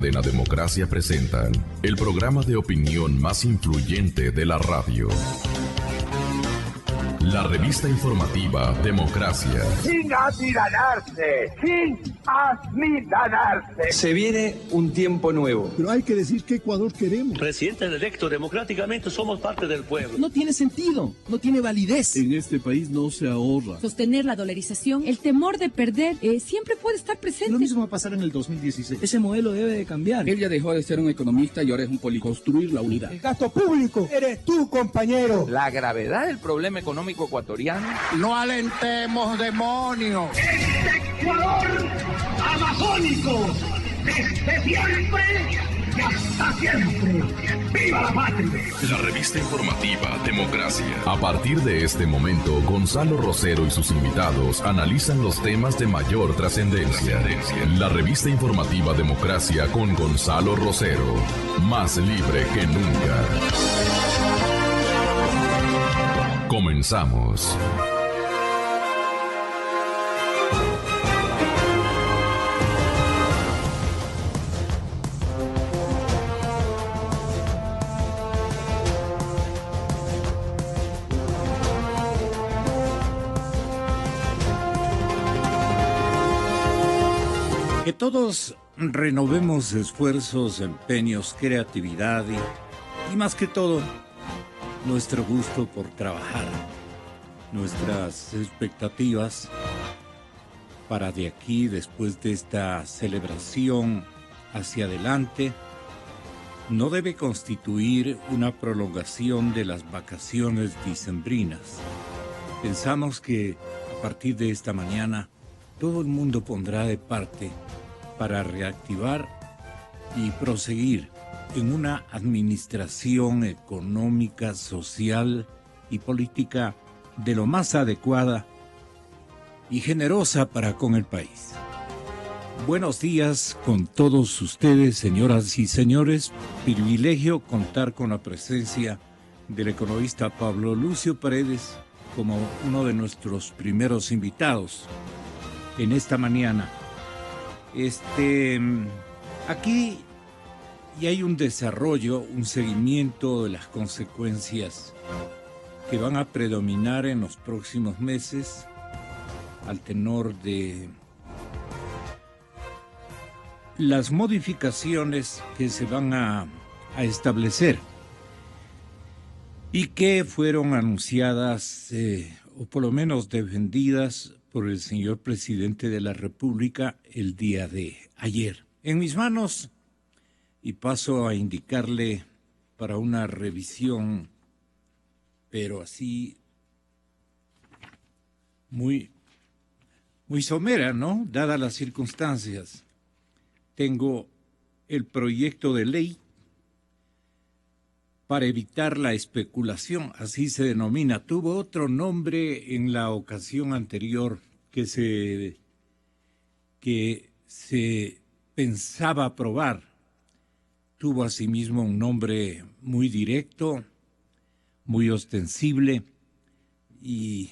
De la Democracia presentan el programa de opinión más influyente de la radio. La revista informativa Democracia. Sin amilanarse, sin amilanarse. Se viene un tiempo nuevo. Pero hay que decir qué Ecuador queremos. Presidente electo democráticamente, somos parte del pueblo. No tiene sentido, no tiene validez. En este país no se ahorra. Sostener la dolarización, el temor de perder, siempre puede estar presente. Lo mismo va a pasar en el 2016. Ese modelo debe de cambiar. Él ya dejó de ser un economista y ahora es un político. Construir la unidad. El gasto público eres tú, compañero. La gravedad del problema económico ecuatoriano. No alentemos demonios. Este Ecuador amazónico, desde siempre y hasta siempre. ¡Viva la patria! La revista informativa Democracia. A partir de este momento, Gonzalo Rosero y sus invitados analizan los temas de mayor trascendencia. La revista informativa Democracia con Gonzalo Rosero. Más libre que nunca. Comenzamos. Que todos renovemos esfuerzos, empeños, creatividad y más que todo, nuestro gusto por trabajar, nuestras expectativas para de aquí, después de esta celebración hacia adelante, no debe constituir una prolongación de las vacaciones dicembrinas. Pensamos que a partir de esta mañana todo el mundo pondrá de parte para reactivar y proseguir en una administración económica, social y política de lo más adecuada y generosa para con el país. Buenos días con todos ustedes, señoras y señores. Privilegio contar con la presencia del economista Pablo Lucio Paredes como uno de nuestros primeros invitados en esta mañana. Aquí y hay un desarrollo, un seguimiento de las consecuencias que van a predominar en los próximos meses al tenor de las modificaciones que se van a establecer y que fueron anunciadas o por lo menos defendidas por el señor presidente de la República el día de ayer. En mis manos, y paso a indicarle para una revisión, pero así muy somera, ¿no? Dadas las circunstancias. Tengo el proyecto de ley para evitar la especulación, así se denomina. Tuvo otro nombre en la ocasión anterior que se pensaba aprobar. Tuvo asimismo un nombre muy directo, muy ostensible, y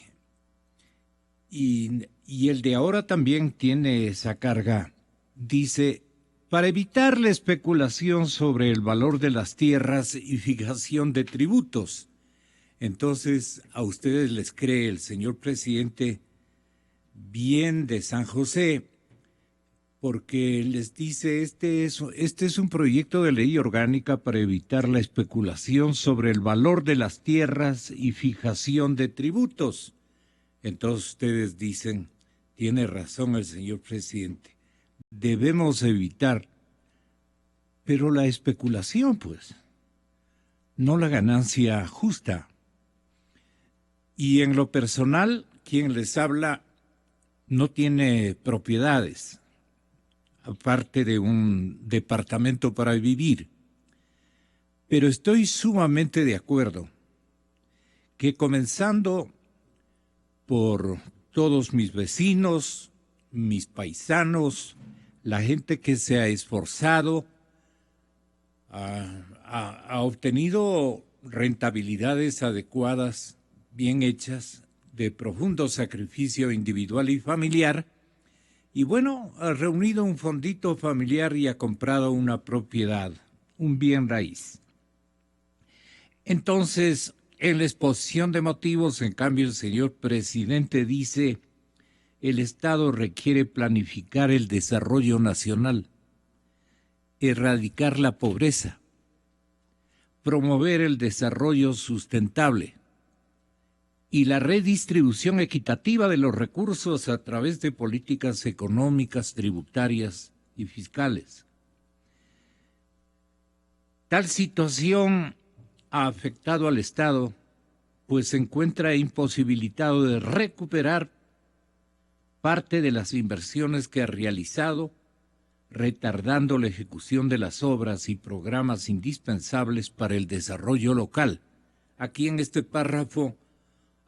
el de ahora también tiene esa carga. Dice: para evitar la especulación sobre el valor de las tierras y fijación de tributos. Entonces, a ustedes les cree el señor presidente bien de San José, porque les dice, este es un proyecto de ley orgánica para evitar la especulación sobre el valor de las tierras y fijación de tributos. Entonces ustedes dicen, tiene razón el señor presidente, debemos evitar, pero la especulación, pues, no la ganancia justa. Y en lo personal, quien les habla no tiene propiedades, aparte de un departamento para vivir. Pero estoy sumamente de acuerdo que, comenzando por todos mis vecinos, mis paisanos, la gente que se ha esforzado, ha obtenido rentabilidades adecuadas, bien hechas, de profundo sacrificio individual y familiar, Y bueno, ha reunido un fondito familiar y ha comprado una propiedad, un bien raíz. Entonces, en la exposición de motivos, en cambio, el señor presidente dice: el Estado requiere planificar el desarrollo nacional, erradicar la pobreza, promover el desarrollo sustentable y la redistribución equitativa de los recursos a través de políticas económicas, tributarias y fiscales. Tal situación ha afectado al Estado, pues se encuentra imposibilitado de recuperar parte de las inversiones que ha realizado, retardando la ejecución de las obras y programas indispensables para el desarrollo local. Aquí en este párrafo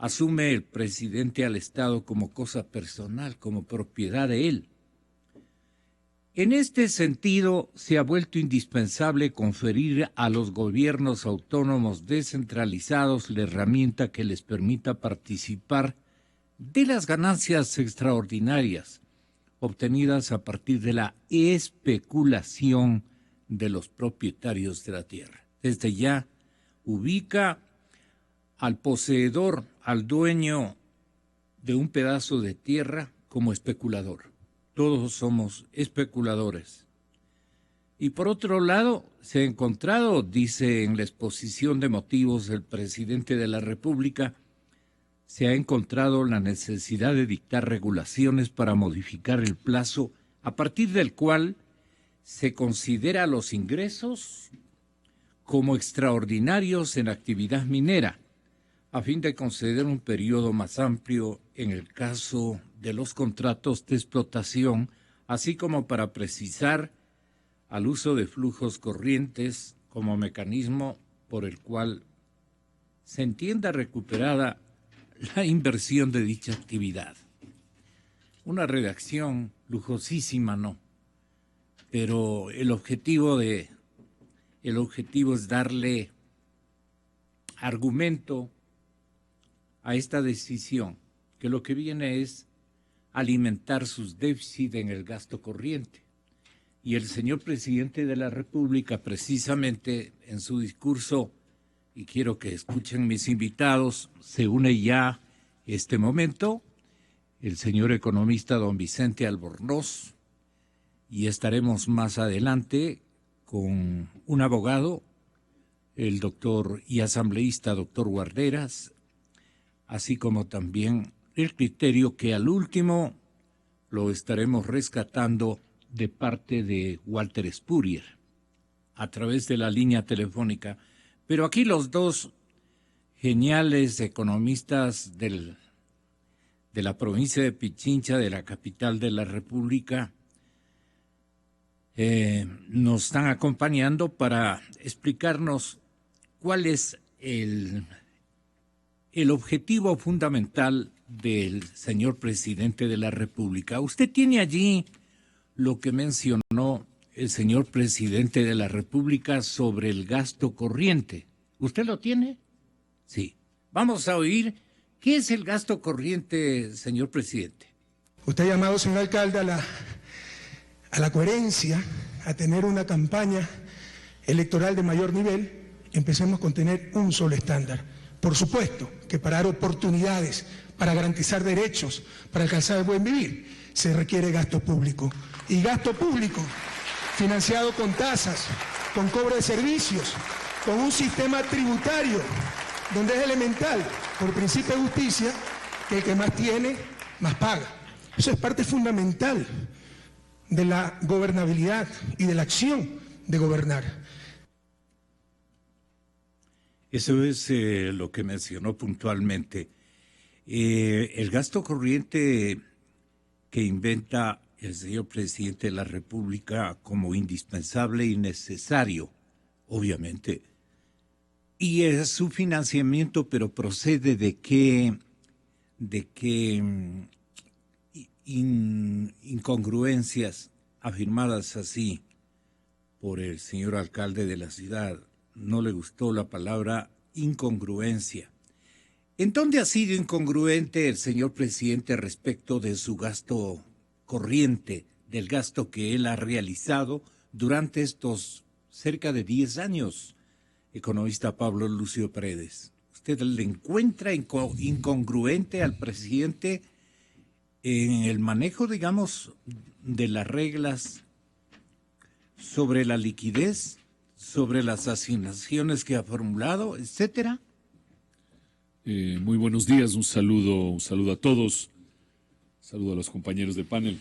asume el presidente al Estado como cosa personal, como propiedad de él. En este sentido, se ha vuelto indispensable conferir a los gobiernos autónomos descentralizados la herramienta que les permita participar de las ganancias extraordinarias obtenidas a partir de la especulación de los propietarios de la tierra. Desde ya ubica al poseedor, al dueño de un pedazo de tierra como especulador. Todos somos especuladores. Y por otro lado, se ha encontrado, dice en la exposición de motivos el presidente de la República, se ha encontrado la necesidad de dictar regulaciones para modificar el plazo a partir del cual se considera los ingresos como extraordinarios en actividad minera, a fin de conceder un periodo más amplio en el caso de los contratos de explotación, así como para precisar al uso de flujos corrientes como mecanismo por el cual se entienda recuperada la inversión de dicha actividad. Una redacción lujosísima, ¿no? Pero el objetivo es darle argumento a esta decisión, que lo que viene es alimentar sus déficits en el gasto corriente. Y el señor presidente de la República, precisamente en su discurso, y quiero que escuchen mis invitados, se une ya este momento el señor economista don Vicente Albornoz, y estaremos más adelante con un abogado, el doctor y asambleísta doctor Guarderas, así como también el criterio que al último lo estaremos rescatando de parte de Walter Spurrier a través de la línea telefónica. Pero aquí los dos geniales economistas de la provincia de Pichincha, de la capital de la República, nos están acompañando para explicarnos cuál es el objetivo fundamental del señor presidente de la República. Usted tiene allí lo que mencionó el señor presidente de la República sobre el gasto corriente. ¿Usted lo tiene? Sí. Vamos a oír qué es el gasto corriente, señor presidente. Usted ha llamado, señor alcalde, a la coherencia, a tener una campaña electoral de mayor nivel. Empecemos con tener un solo estándar. Por supuesto que para dar oportunidades, para garantizar derechos, para alcanzar el buen vivir, se requiere gasto público. Y gasto público financiado con tasas, con cobro de servicios, con un sistema tributario donde es elemental, por principio de justicia, que el que más tiene, más paga. Eso es parte fundamental de la gobernabilidad y de la acción de gobernar. Eso es lo que mencionó puntualmente. El gasto corriente que inventa el señor presidente de la República como indispensable y necesario, obviamente, y es su financiamiento, pero procede de qué incongruencias afirmadas así por el señor alcalde de la ciudad. No le gustó la palabra incongruencia. ¿En dónde ha sido incongruente el señor presidente respecto de su gasto corriente del gasto que él ha realizado durante estos cerca de 10 años, economista Pablo Lucio Paredes. ¿Usted le encuentra incongruente al presidente en el manejo, digamos, de las reglas sobre la liquidez, sobre las asignaciones que ha formulado, etcétera? Muy buenos días, un saludo a todos, saludo a los compañeros de panel.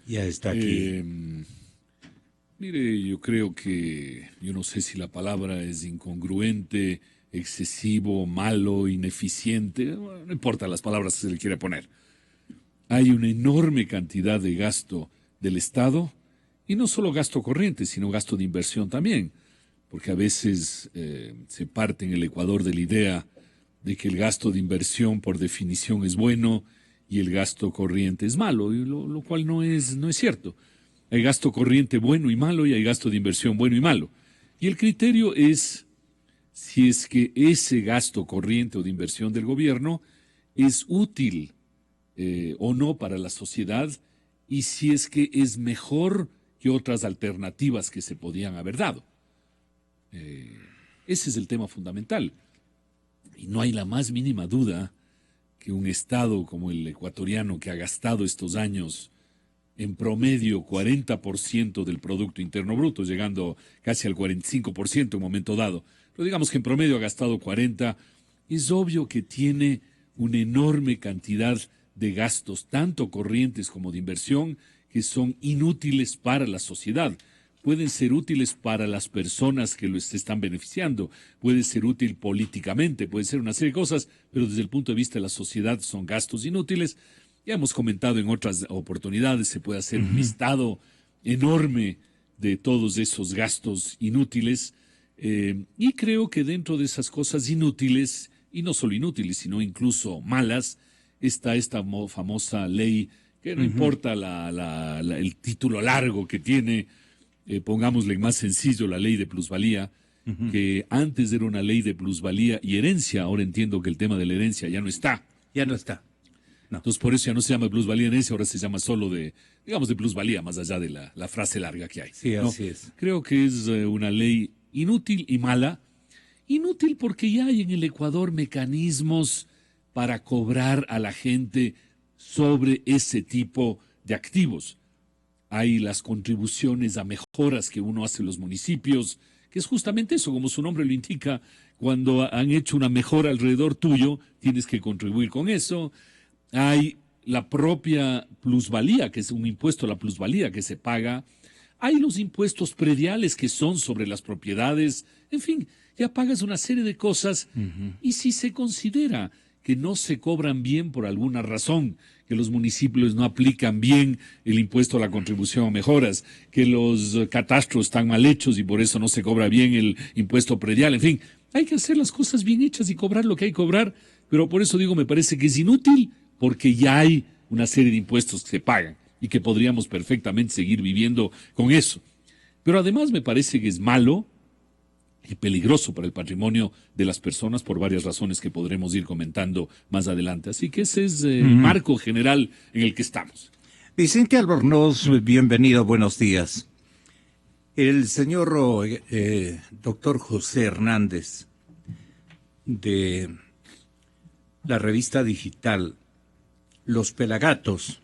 Ya está aquí. Mire, yo creo que, yo no sé si la palabra es incongruente, excesivo, malo, ineficiente, no importa las palabras que se le quiere poner. Hay una enorme cantidad de gasto del Estado, y no solo gasto corriente, sino gasto de inversión también, porque a veces se parte en el Ecuador de la idea de que el gasto de inversión por definición es bueno y el gasto corriente es malo, y lo cual no es cierto. Hay gasto corriente bueno y malo y hay gasto de inversión bueno y malo. Y el criterio es si es que ese gasto corriente o de inversión del gobierno es útil o no para la sociedad, y si es que es mejor que otras alternativas que se podían haber dado. Ese es el tema fundamental. Y no hay la más mínima duda que un Estado como el ecuatoriano, que ha gastado estos años en promedio 40% del Producto Interno Bruto, llegando casi al 45% en un momento dado, pero digamos que en promedio ha gastado 40%, es obvio que tiene una enorme cantidad de gastos, tanto corrientes como de inversión, que son inútiles para la sociedad. Pueden ser útiles para las personas que se están beneficiando, puede ser útil políticamente, puede ser una serie de cosas, pero desde el punto de vista de la sociedad son gastos inútiles. Ya hemos comentado en otras oportunidades, se puede hacer un listado enorme de todos esos gastos inútiles, y creo que dentro de esas cosas inútiles, y no solo inútiles, sino incluso malas, está esta famosa ley, que no importa el título largo que tiene, pongámosle más sencillo, la ley de plusvalía, que antes era una ley de plusvalía y herencia. Ahora entiendo que el tema de la herencia ya no está. Ya no está. No. Entonces por eso ya no se llama plusvalía herencia, ahora se llama solo de plusvalía, más allá de la frase larga que hay. Sí, ¿no? así es. Creo que es una ley inútil y mala. Inútil porque ya hay en el Ecuador mecanismos para cobrar a la gente sobre ese tipo de activos. Hay las contribuciones a mejoras que uno hace en los municipios, que es justamente eso, como su nombre lo indica, cuando han hecho una mejora alrededor tuyo, tienes que contribuir con eso. Hay la propia plusvalía, que es un impuesto a la plusvalía que se paga. Hay los impuestos prediales que son sobre las propiedades. En fin, ya pagas una serie de cosas. Y si se considera que no se cobran bien por alguna razón, que los municipios no aplican bien el impuesto a la contribución a mejoras, que los catastros están mal hechos y por eso no se cobra bien el impuesto predial, en fin, hay que hacer las cosas bien hechas y cobrar lo que hay que cobrar, pero por eso digo, me parece que es inútil, porque ya hay una serie de impuestos que se pagan y que podríamos perfectamente seguir viviendo con eso. Pero además me parece que es malo y peligroso para el patrimonio de las personas por varias razones que podremos ir comentando más adelante. Así que ese es el marco general en el que estamos. Vicente Albornoz, bienvenido, buenos días. El señor doctor José Hernández, de la revista digital Los Pelagatos,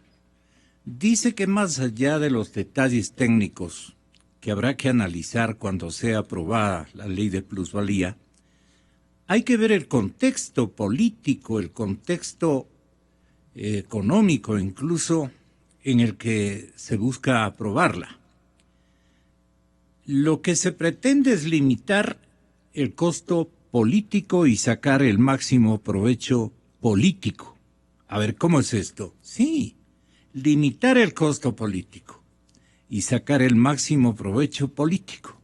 dice que más allá de los detalles técnicos que habrá que analizar cuando sea aprobada la ley de plusvalía, hay que ver el contexto político, el contexto económico incluso en el que se busca aprobarla. Lo que se pretende es limitar el costo político y sacar el máximo provecho político. A ver, ¿cómo es esto? Sí, limitar el costo político y sacar el máximo provecho político.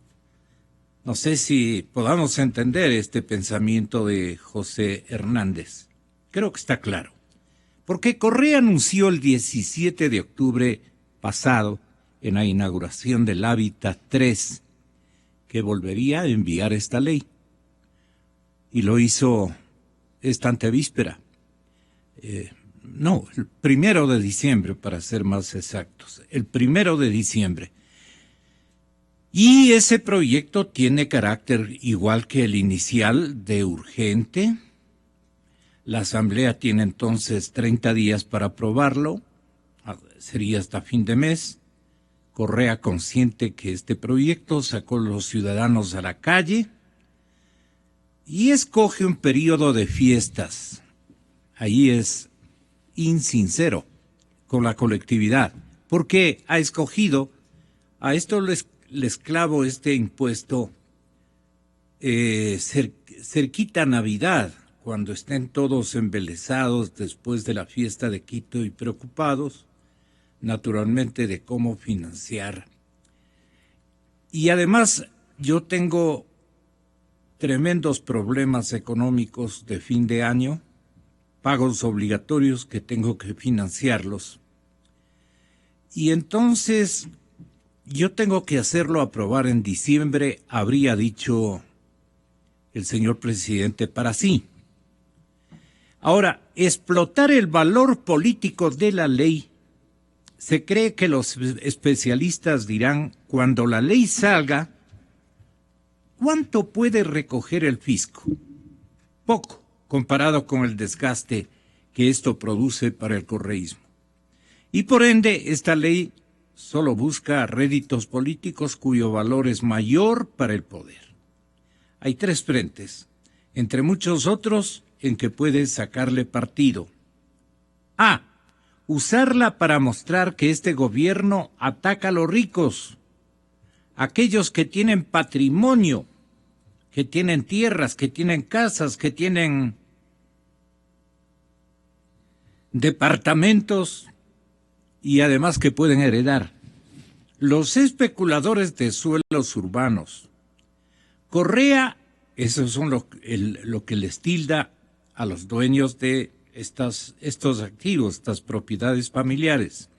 No sé si podamos entender este pensamiento de José Hernández. Creo que está claro. Porque Correa anunció el 17 de octubre pasado, en la inauguración del Hábitat 3, que volvería a enviar esta ley. Y lo hizo esta antevíspera. no, el 1 de diciembre, para ser más exactos, el 1 de diciembre. Y ese proyecto tiene carácter igual que el inicial de urgente. La Asamblea tiene entonces 30 días para aprobarlo, sería hasta fin de mes. Correa, consciente que este proyecto sacó a los ciudadanos a la calle y escoge un periodo de fiestas. Ahí es insincero con la colectividad, porque ha escogido, a esto les clavo este impuesto cerquita a Navidad, cuando estén todos embelesados después de la fiesta de Quito y preocupados, naturalmente, de cómo financiar. Y además yo tengo tremendos problemas económicos de fin de año, pagos obligatorios que tengo que financiarlos. Y entonces yo tengo que hacerlo aprobar en diciembre, habría dicho el señor presidente para sí. Ahora, explotar el valor político de la ley, se cree que los especialistas dirán, cuando la ley salga, ¿cuánto puede recoger el fisco? Poco, comparado con el desgaste que esto produce para el correísmo. Y por ende, esta ley solo busca réditos políticos cuyo valor es mayor para el poder. Hay 3 frentes, entre muchos otros, en que puede sacarle partido. A. Usarla para mostrar que este gobierno ataca a los ricos, aquellos que tienen patrimonio, que tienen tierras, que tienen casas, que tienen departamentos y además que pueden heredar. Los especuladores de suelos urbanos. Correa, esos son lo que les tilda a los dueños de estos activos, estas propiedades familiares.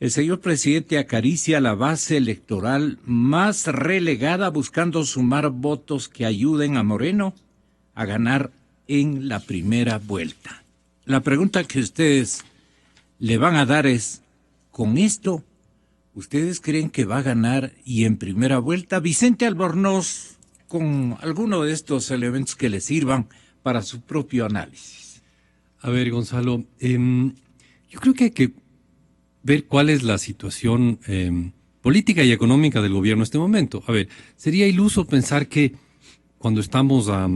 El señor presidente acaricia la base electoral más relegada buscando sumar votos que ayuden a Moreno a ganar en la primera vuelta. La pregunta que ustedes le van a dar es, ¿con esto ustedes creen que va a ganar y en primera vuelta? Vicente Albornoz, con alguno de estos elementos que le sirvan para su propio análisis. A ver, Gonzalo, yo creo que hay que ver cuál es la situación política y económica del gobierno en este momento. A ver, sería iluso pensar que cuando estamos a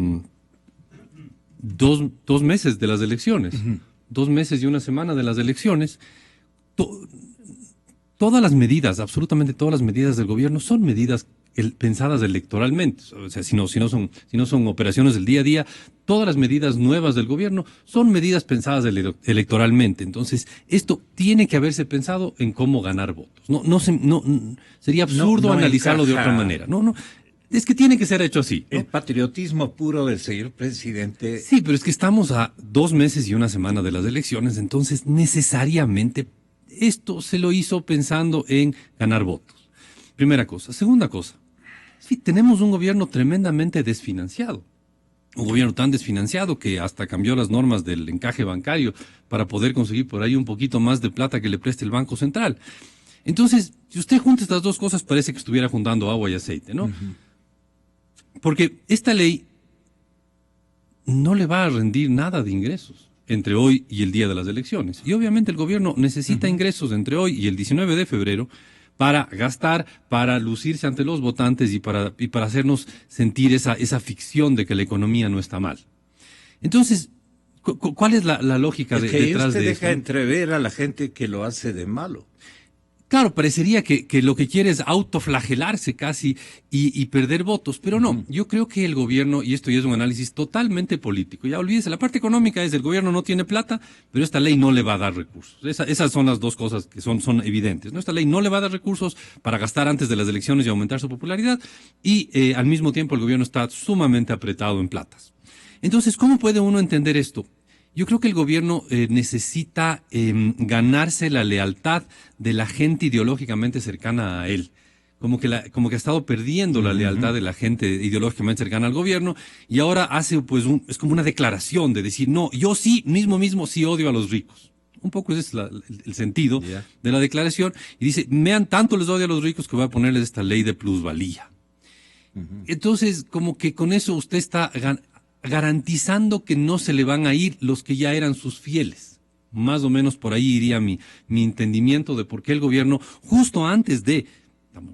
2 meses de las elecciones, 2 meses y 1 semana de las elecciones, todas las medidas, absolutamente todas las medidas del gobierno son medidas pensadas electoralmente. O sea, si no son operaciones del día a día, todas las medidas nuevas del gobierno son medidas pensadas electoralmente. Entonces, esto tiene que haberse pensado en cómo ganar votos. Sería absurdo analizarlo de otra manera. Es que tiene que ser hecho así, ¿no? El patriotismo puro del señor presidente. Sí, pero es que estamos a 2 meses y 1 semana de las elecciones, entonces necesariamente esto se lo hizo pensando en ganar votos. Primera cosa. Segunda cosa. Sí, tenemos un gobierno tremendamente desfinanciado. Un gobierno tan desfinanciado que hasta cambió las normas del encaje bancario para poder conseguir por ahí un poquito más de plata que le preste el Banco Central. Entonces, si usted junta estas 2 cosas, parece que estuviera juntando agua y aceite, ¿no? Porque esta ley no le va a rendir nada de ingresos entre hoy y el día de las elecciones. Y obviamente el gobierno necesita ingresos entre hoy y el 19 de febrero para gastar, para lucirse ante los votantes y para hacernos sentir esa ficción de que la economía no está mal. Entonces, ¿cuál es la lógica detrás de esto? Usted deja entrever a la gente que lo hace de malo. Claro, parecería que lo que quiere es autoflagelarse casi y perder votos, pero no. Yo creo que el gobierno, y esto ya es un análisis totalmente político, ya olvídese, la parte económica es el gobierno no tiene plata, pero esta ley no le va a dar recursos. Esas son las 2 cosas que son evidentes, ¿no? Esta ley no le va a dar recursos para gastar antes de las elecciones y aumentar su popularidad, y al mismo tiempo el gobierno está sumamente apretado en platas. Entonces, ¿cómo puede uno entender esto? Yo creo que el gobierno necesita ganarse la lealtad de la gente ideológicamente cercana a él. como que ha estado perdiendo la lealtad de la gente ideológicamente cercana al gobierno, y ahora hace pues es como una declaración de decir, no, yo sí, mismo sí odio a los ricos. Un poco ese es el sentido de la declaración, y dice, tanto les odio a los ricos que voy a ponerles esta ley de plusvalía. Entonces, como que con eso usted está garantizando que no se le van a ir los que ya eran sus fieles. Más o menos por ahí iría mi entendimiento de por qué el gobierno, justo antes de,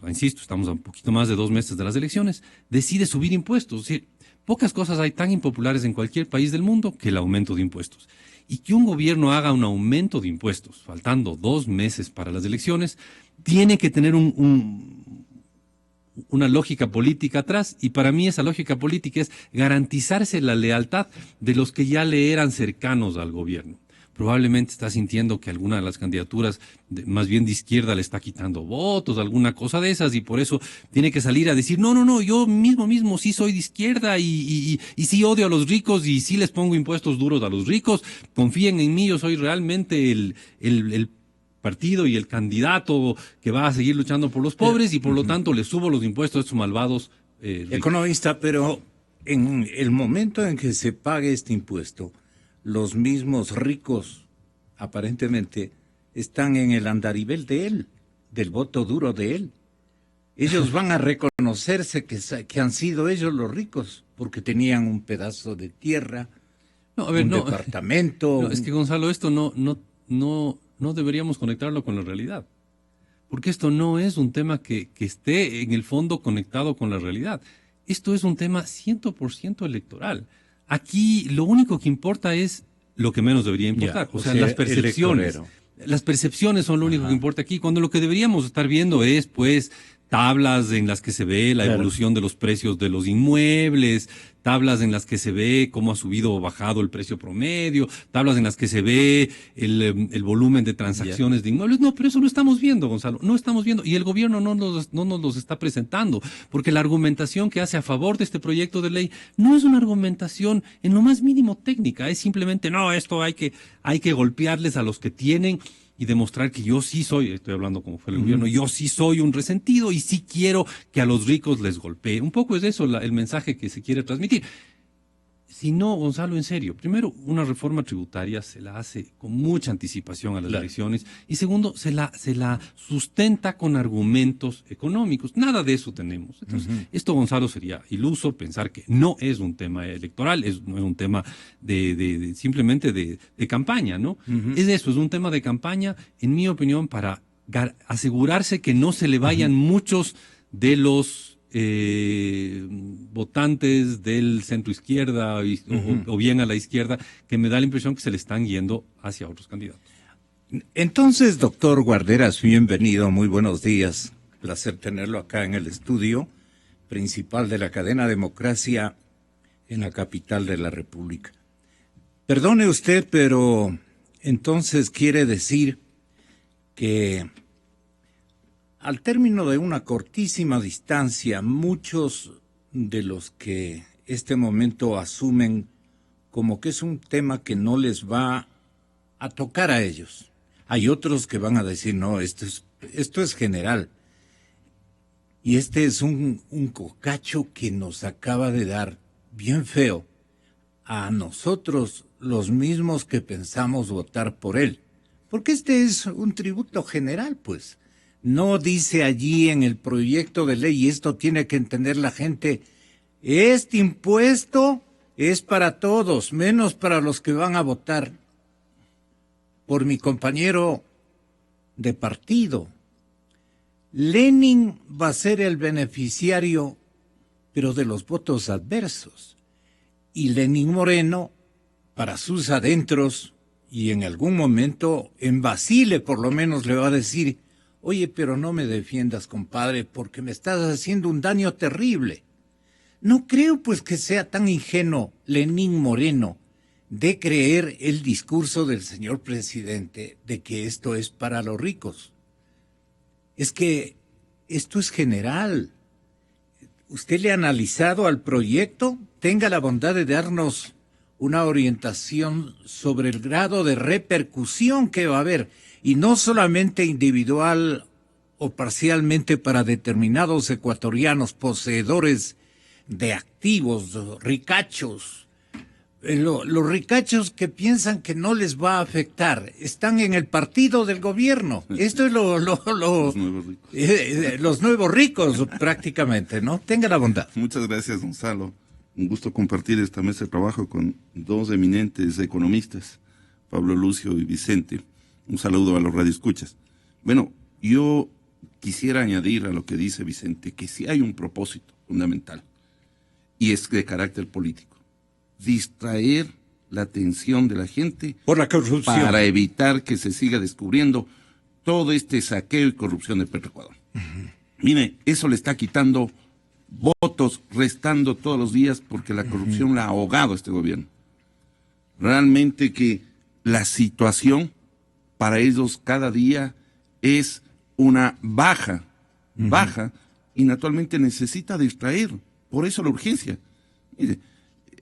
insisto, estamos a un poquito más de 2 meses de las elecciones, decide subir impuestos. Es decir, pocas cosas hay tan impopulares en cualquier país del mundo que el aumento de impuestos. Y que un gobierno haga un aumento de impuestos, faltando 2 meses para las elecciones, tiene que tener una lógica política atrás, y para mí esa lógica política es garantizarse la lealtad de los que ya le eran cercanos al gobierno. Probablemente está sintiendo que alguna de las candidaturas, más bien de izquierda, le está quitando votos, alguna cosa de esas, y por eso tiene que salir a decir, no, yo mismo sí soy de izquierda y sí odio a los ricos y sí les pongo impuestos duros a los ricos, confíen en mí, yo soy realmente el partido y el candidato que va a seguir luchando por los pobres y por lo tanto le subo los impuestos a estos malvados ricos. Economista, pero en el momento en que se pague este impuesto, los mismos ricos aparentemente están en el andarivel de él, del voto duro de él. Ellos van a reconocerse que han sido ellos los ricos porque tenían un pedazo de tierra, departamento. No, es que Gonzalo, esto no deberíamos conectarlo con la realidad, porque esto no es un tema que esté en el fondo conectado con la realidad. Esto es un tema 100% electoral. Aquí lo único que importa es lo que menos debería importar, o sea, las percepciones. Las percepciones son lo único que importa aquí, cuando lo que deberíamos estar viendo es, pues, tablas en las que se ve la evolución de los precios de los inmuebles, tablas en las que se ve cómo ha subido o bajado el precio promedio, tablas en las que se ve el volumen de transacciones de inmuebles. No, pero eso no estamos viendo, Gonzalo, no estamos viendo. Y el gobierno no nos los está presentando, porque la argumentación que hace a favor de este proyecto de ley no es una argumentación en lo más mínimo técnica, es simplemente, no, esto hay que golpearles a los que tienen y demostrar que yo sí soy, estoy hablando como fue el gobierno, yo sí soy un resentido y sí quiero que a los ricos les golpee. Un poco es eso el mensaje que se quiere transmitir. Si no, Gonzalo, en serio, primero, una reforma tributaria se la hace con mucha anticipación a las elecciones, y segundo, se la sustenta con argumentos económicos. Nada de eso tenemos. Entonces, esto, Gonzalo, sería iluso pensar que no es un tema electoral, no es un tema simplemente de campaña, ¿no? Es eso, es un tema de campaña, en mi opinión, para asegurarse que no se le vayan muchos de los votantes del centro izquierda o bien a la izquierda, que me da la impresión que se le están yendo hacia otros candidatos. Entonces, doctor Guarderas, bienvenido, muy buenos días. Placer tenerlo acá en el estudio principal de la cadena Democracia en la capital de la República. Perdone usted, pero entonces quiere decir que al término de una cortísima distancia, muchos de los que este momento asumen como que es un tema que no les va a tocar a ellos. Hay otros que van a decir, no, esto es general. Y este es un cocacho que nos acaba de dar bien feo a nosotros, los mismos que pensamos votar por él. Porque este es un tributo general, pues. No dice allí en el proyecto de ley, y esto tiene que entender la gente, este impuesto es para todos, menos para los que van a votar por mi compañero de partido. Lenin va a ser el beneficiario, pero de los votos adversos. Y Lenín Moreno, para sus adentros, y en algún momento en Basile por lo menos le va a decir, oye, pero no me defiendas, compadre, porque me estás haciendo un daño terrible. No creo, pues, que sea tan ingenuo Lenín Moreno de creer el discurso del señor presidente de que esto es para los ricos. Es que esto es general. ¿Usted le ha analizado al proyecto? Tenga la bondad de darnos una orientación sobre el grado de repercusión que va a haber. Y no solamente individual o parcialmente para determinados ecuatorianos poseedores de activos, ricachos. Los ricachos que piensan que no les va a afectar están en el partido del gobierno. Esto es los nuevos ricos. Los nuevos ricos prácticamente, ¿no? Tenga la bondad. Muchas gracias, Gonzalo. Un gusto compartir esta mesa de trabajo con dos eminentes economistas, Pablo Lucio y Vicente. Un saludo a los radioescuchas. Bueno, yo quisiera añadir a lo que dice Vicente que sí hay un propósito fundamental y es de carácter político. Distraer la atención de la gente por la corrupción para evitar que se siga descubriendo todo este saqueo y corrupción de Petroecuador. Mire, eso le está quitando votos, restando todos los días porque la corrupción la ha ahogado a este gobierno. Realmente que la situación para ellos cada día es una baja, y naturalmente necesita distraer. Por eso la urgencia. Mire,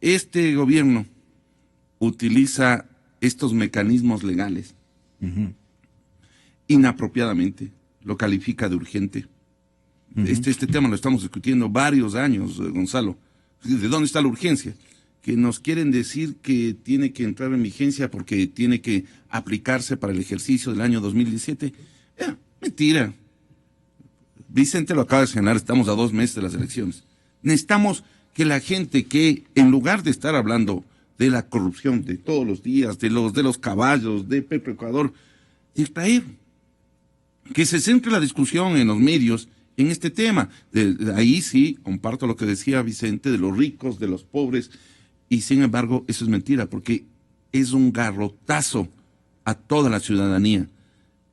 este gobierno utiliza estos mecanismos legales inapropiadamente, lo califica de urgente. Este tema lo estamos discutiendo varios años, Gonzalo. ¿De dónde está la urgencia? Que nos quieren decir que tiene que entrar en vigencia porque tiene que aplicarse para el ejercicio del año 2017. Mentira. Vicente lo acaba de señalar, estamos a 2 meses de las elecciones. Necesitamos que la gente que, en lugar de estar hablando de la corrupción de todos los días, de los caballos, de Petroecuador, distraer. Que se centre la discusión en los medios en este tema. De ahí sí, comparto lo que decía Vicente, de los ricos, de los pobres, y sin embargo, eso es mentira, porque es un garrotazo a toda la ciudadanía.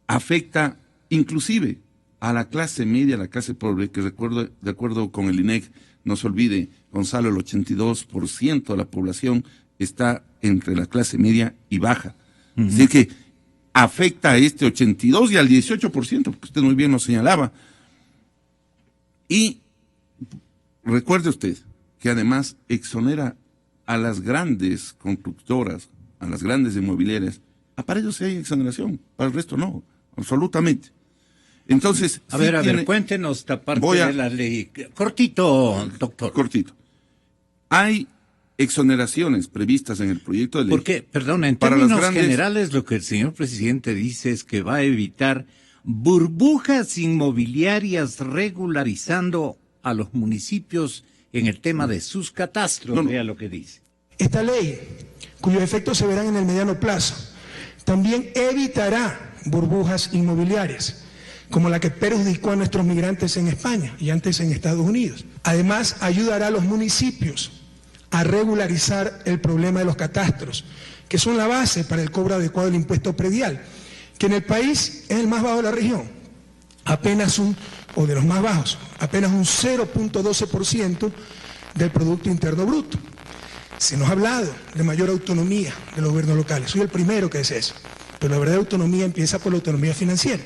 Afecta inclusive a la clase media, a la clase pobre, que recuerdo, de acuerdo con el INEC, no se olvide, Gonzalo, el 82% de la población está entre la clase media y baja. Así que afecta a este 82% y al 18%, porque usted muy bien lo señalaba. Y recuerde usted que además exonera a las grandes constructoras, a las grandes inmobiliarias. Para ellos sí hay exoneración, para el resto no, absolutamente. Entonces, a ver, cuéntenos esta parte de la ley. Cortito, doctor. Cortito. Hay exoneraciones previstas en el proyecto de ley. Porque, perdón, en términos generales lo que el señor presidente dice es que va a evitar burbujas inmobiliarias regularizando a los municipios en el tema de sus catastros. Vea lo que dice. Esta ley, cuyos efectos se verán en el mediano plazo, también evitará burbujas inmobiliarias, como la que perjudicó a nuestros migrantes en España y antes en Estados Unidos. Además, ayudará a los municipios a regularizar el problema de los catastros, que son la base para el cobro adecuado del impuesto predial, que en el país es el más bajo de la región, apenas de los más bajos, apenas un 0.12% del Producto Interno Bruto. Se nos ha hablado de mayor autonomía de los gobiernos locales, soy el primero que dice eso, pero la verdadera autonomía empieza por la autonomía financiera.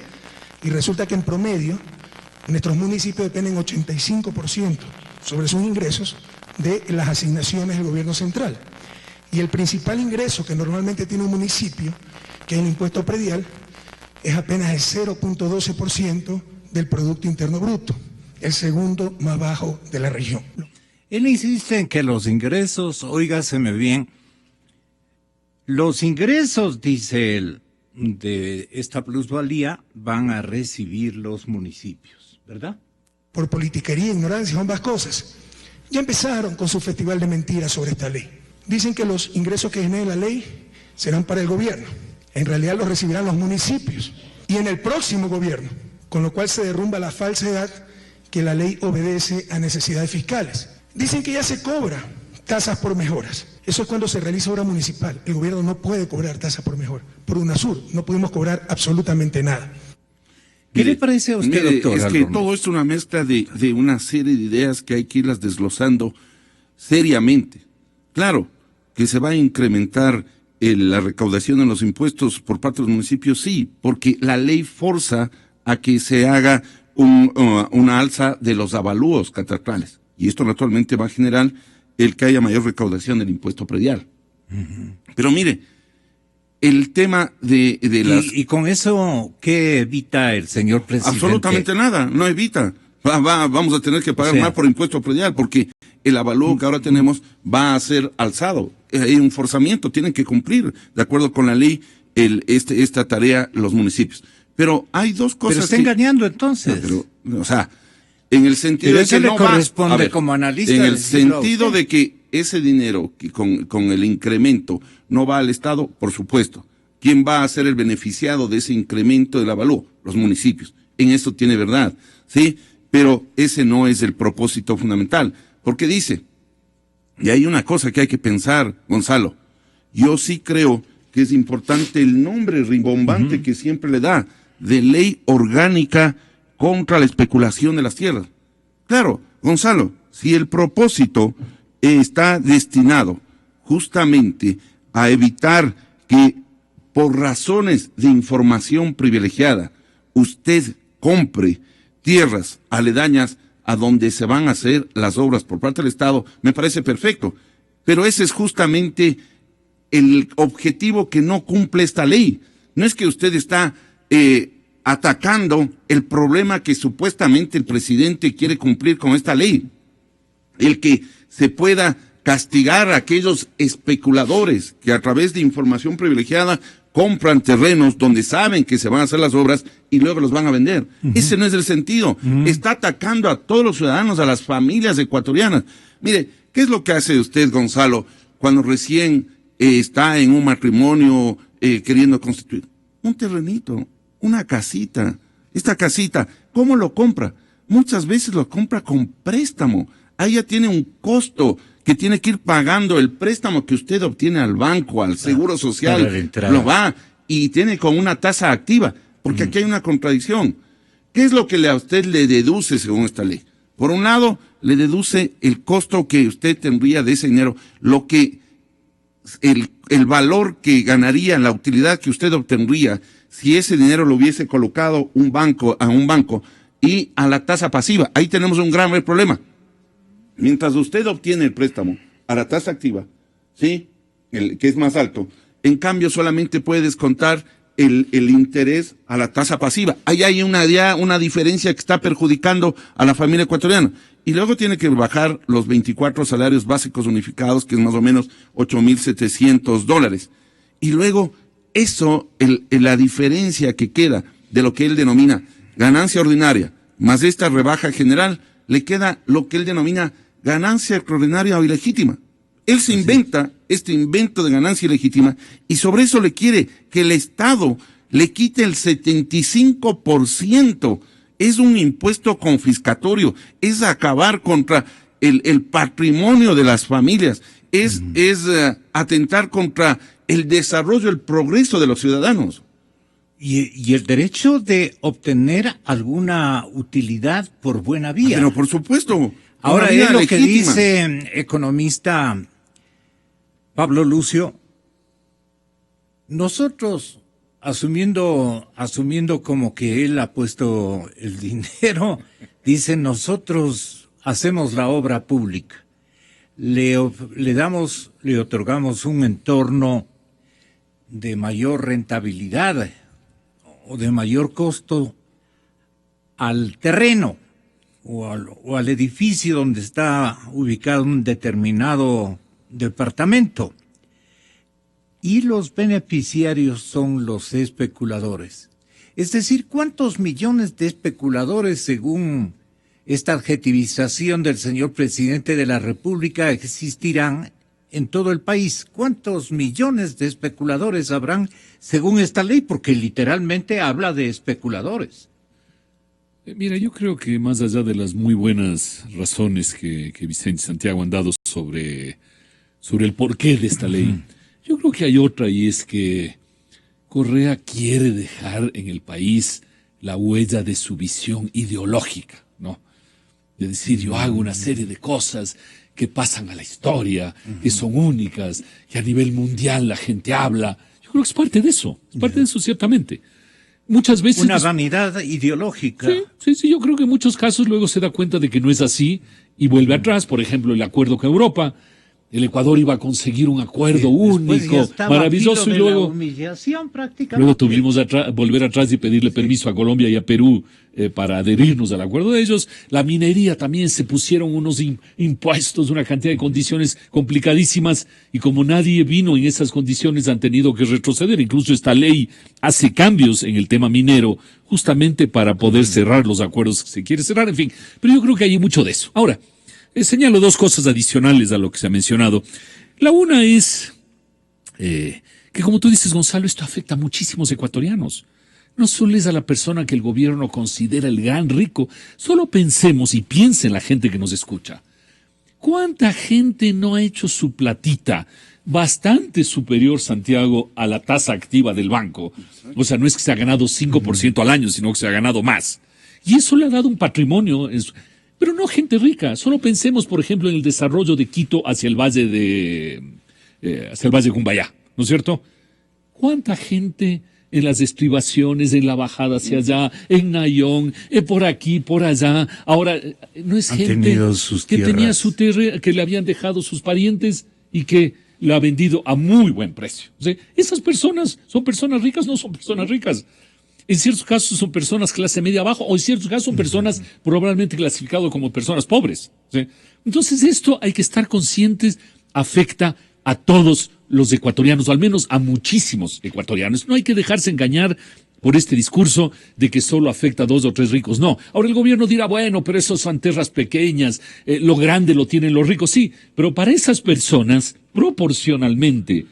Y resulta que en promedio, nuestros municipios dependen 85% sobre sus ingresos de las asignaciones del gobierno central. Y el principal ingreso que normalmente tiene un municipio, que es el impuesto predial, es apenas el 0.12% del Producto Interno Bruto, el segundo más bajo de la región. Él insiste en que los ingresos, óigaseme bien, los ingresos, dice él, de esta plusvalía van a recibir los municipios, ¿verdad? Por politiquería, ignorancia, ambas cosas. Ya empezaron con su festival de mentiras sobre esta ley. Dicen que los ingresos que genere la ley serán para el gobierno. En realidad los recibirán los municipios y en el próximo gobierno, con lo cual se derrumba la falsedad que la ley obedece a necesidades fiscales. Dicen que ya se cobra tasas por mejoras. Eso es cuando se realiza obra municipal. El gobierno no puede cobrar tasa por mejora. Por UNASUR no pudimos cobrar absolutamente nada. ¿Qué le parece a usted, doctor? Es que todo esto es una mezcla de una serie de ideas que hay que irlas desglosando seriamente. Claro, que se va a incrementar la recaudación de los impuestos por parte de los municipios, sí, porque la ley forza a que se haga una alza de los avalúos catastrales. Y esto naturalmente va a generar el que haya mayor recaudación del impuesto predial. Pero mire, el tema de las... ¿Y con eso qué evita el señor presidente? Absolutamente nada, no evita. Vamos a tener que pagar más por impuesto predial, porque el avalúo que ahora tenemos va a ser alzado. Hay un forzamiento, tienen que cumplir, de acuerdo con la ley, esta tarea los municipios. Pero hay dos cosas. Pero está engañando entonces. O sea, en el sentido pero de que le no corresponde va, ver, como analista. en el sentido de que ese dinero que con el incremento no va al Estado, por supuesto. ¿Quién va a ser el beneficiado de ese incremento del avalúo? Los municipios. En eso tiene verdad, ¿sí? Pero ese no es el propósito fundamental. Porque dice, y hay una cosa que hay que pensar, Gonzalo, yo sí creo que es importante el nombre rimbombante que siempre le da, de ley orgánica contra la especulación de las tierras. Claro, Gonzalo, si el propósito está destinado justamente a evitar que por razones de información privilegiada usted compre tierras aledañas a donde se van a hacer las obras por parte del Estado, me parece perfecto. Pero ese es justamente el objetivo que no cumple esta ley. No es que usted está atacando el problema que supuestamente el presidente quiere cumplir con esta ley. El que se pueda castigar a aquellos especuladores que a través de información privilegiada compran terrenos donde saben que se van a hacer las obras y luego los van a vender. Ese no es el sentido. Está atacando a todos los ciudadanos, a las familias ecuatorianas. Mire, ¿qué es lo que hace usted, Gonzalo, cuando recién está en un matrimonio queriendo constituir? Un terrenito, una casita. Esta casita, ¿cómo lo compra? Muchas veces lo compra con préstamo. Ahí ya tiene un costo que tiene que ir pagando el préstamo que usted obtiene al banco, al Seguro Social, lo va y tiene con una tasa activa, porque aquí hay una contradicción. ¿Qué es lo que a usted le deduce según esta ley? Por un lado, le deduce el costo que usted tendría de ese dinero, lo que el valor que ganaría, la utilidad que usted obtendría si ese dinero lo hubiese colocado a un banco y a la tasa pasiva. Ahí tenemos un grave problema. Mientras usted obtiene el préstamo a la tasa activa, ¿sí? Que es más alto, en cambio solamente puede descontar el interés a la tasa pasiva. Ahí hay una diferencia que está perjudicando a la familia ecuatoriana. Y luego tiene que bajar los 24 salarios básicos unificados, que es más o menos $8,700. Y luego eso, la diferencia que queda de lo que él denomina ganancia ordinaria, más esta rebaja general, le queda lo que él denomina ganancia extraordinaria o ilegítima. Él se inventa este invento de ganancia ilegítima y sobre eso le quiere que el Estado le quite el 75%. Es un impuesto confiscatorio, es acabar contra el patrimonio de las familias, es atentar contra el desarrollo, el progreso de los ciudadanos. Y el derecho de obtener alguna utilidad por buena vía. Pero por supuesto. Ahora es lo legítima. que dice economista Pablo Lucio. Nosotros, asumiendo como que él ha puesto el dinero, dice, nosotros hacemos la obra pública. Le otorgamos un entorno de mayor rentabilidad o de mayor costo al terreno o al edificio donde está ubicado un determinado departamento. Y los beneficiarios son los especuladores. Es decir, ¿cuántos millones de especuladores, según esta adjetivización del señor presidente de la República, existirán en todo el país? ¿Cuántos millones de especuladores habrán según esta ley? Porque literalmente habla de especuladores. Mira, yo creo que más allá de las muy buenas razones que Vicente y Santiago han dado sobre el porqué de esta ley, yo creo que hay otra, y es que Correa quiere dejar en el país la huella de su visión ideológica, ¿no? De decir, yo hago una serie de cosas que pasan a la historia, que son únicas, que a nivel mundial la gente habla. Yo creo que es parte de eso, ciertamente. Muchas veces... Una vanidad ideológica. Sí, yo creo que en muchos casos luego se da cuenta de que no es así y vuelve atrás. Por ejemplo, el acuerdo con Europa. el Ecuador iba a conseguir un acuerdo único, maravilloso, y luego tuvimos volver atrás y pedirle permiso a Colombia y a Perú para adherirnos al acuerdo de ellos. La minería también, se pusieron unos impuestos, una cantidad de condiciones complicadísimas, y como nadie vino en esas condiciones han tenido que retroceder. Incluso esta ley hace cambios en el tema minero justamente para poder cerrar los acuerdos que se quiere cerrar, en fin. Pero yo creo que hay mucho de eso. Ahora, señalo dos cosas adicionales a lo que se ha mencionado. La una es que, como tú dices, Gonzalo, esto afecta a muchísimos ecuatorianos. No solo es a la persona que el gobierno considera el gran rico. Solo pensemos y piensen la gente que nos escucha. ¿Cuánta gente no ha hecho su platita bastante superior, Santiago, a la tasa activa del banco? O sea, no es que se ha ganado 5% al año, sino que se ha ganado más. Y eso le ha dado un patrimonio. Pero no gente rica. Solo pensemos, por ejemplo, en el desarrollo de Quito hacia el valle de Cumbayá, ¿no es cierto? ¿Cuánta gente en las estribaciones, en la bajada hacia allá, en Nayón, por aquí, por allá? Ahora, no es gente que tenía su tierra, que le habían dejado sus parientes y que la ha vendido a muy buen precio. O sea, esas personas son personas ricas, no son personas ricas. En ciertos casos son personas clase media abajo, o en ciertos casos son personas probablemente clasificadas como personas pobres. ¿Sí? Entonces esto hay que estar conscientes, afecta a todos los ecuatorianos, o al menos a muchísimos ecuatorianos. No hay que dejarse engañar por este discurso de que solo afecta a 2 o 3 ricos. No. Ahora el gobierno dirá, bueno, pero esos son tierras pequeñas, lo grande lo tienen los ricos. Sí, pero para esas personas, proporcionalmente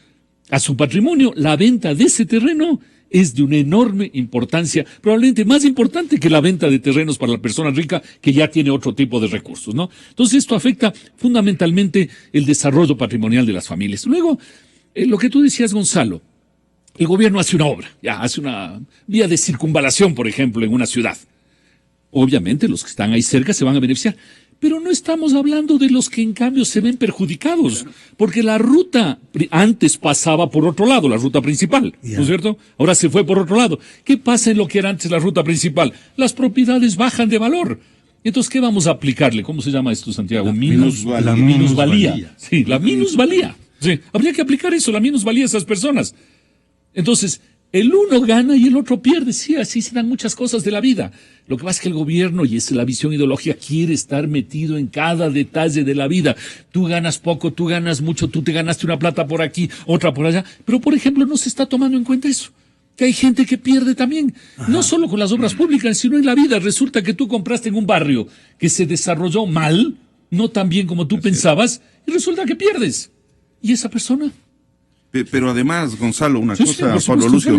a su patrimonio, la venta de ese terreno es de una enorme importancia, probablemente más importante que la venta de terrenos para la persona rica que ya tiene otro tipo de recursos, ¿no? Entonces esto afecta fundamentalmente el desarrollo patrimonial de las familias. Luego, lo que tú decías, Gonzalo, el gobierno hace una obra, hace una vía de circunvalación, por ejemplo, en una ciudad. Obviamente los que están ahí cerca se van a beneficiar. Pero no estamos hablando de los que en cambio se ven perjudicados, porque la ruta antes pasaba por otro lado, la ruta principal, ¿no es cierto? Ahora se fue por otro lado. ¿Qué pasa en lo que era antes la ruta principal? Las propiedades bajan de valor. Entonces, ¿qué vamos a aplicarle? ¿Cómo se llama esto, Santiago? La minusvalía. Sí, la minusvalía. Sí, habría que aplicar eso, la minusvalía a esas personas. Entonces, el uno gana y el otro pierde. Sí, así se dan muchas cosas de la vida. Lo que pasa es que el gobierno, y es la visión ideológica, quiere estar metido en cada detalle de la vida. Tú ganas poco, tú ganas mucho, tú te ganaste una plata por aquí, otra por allá. Pero, por ejemplo, no se está tomando en cuenta eso. Que hay gente que pierde también. Ajá. No solo con las obras públicas, sino en la vida. Resulta que tú compraste en un barrio que se desarrolló mal, no tan bien como tú pensabas, y resulta que pierdes. ¿Y esa persona? Pero además, Gonzalo, una cosa, Pablo Lucio,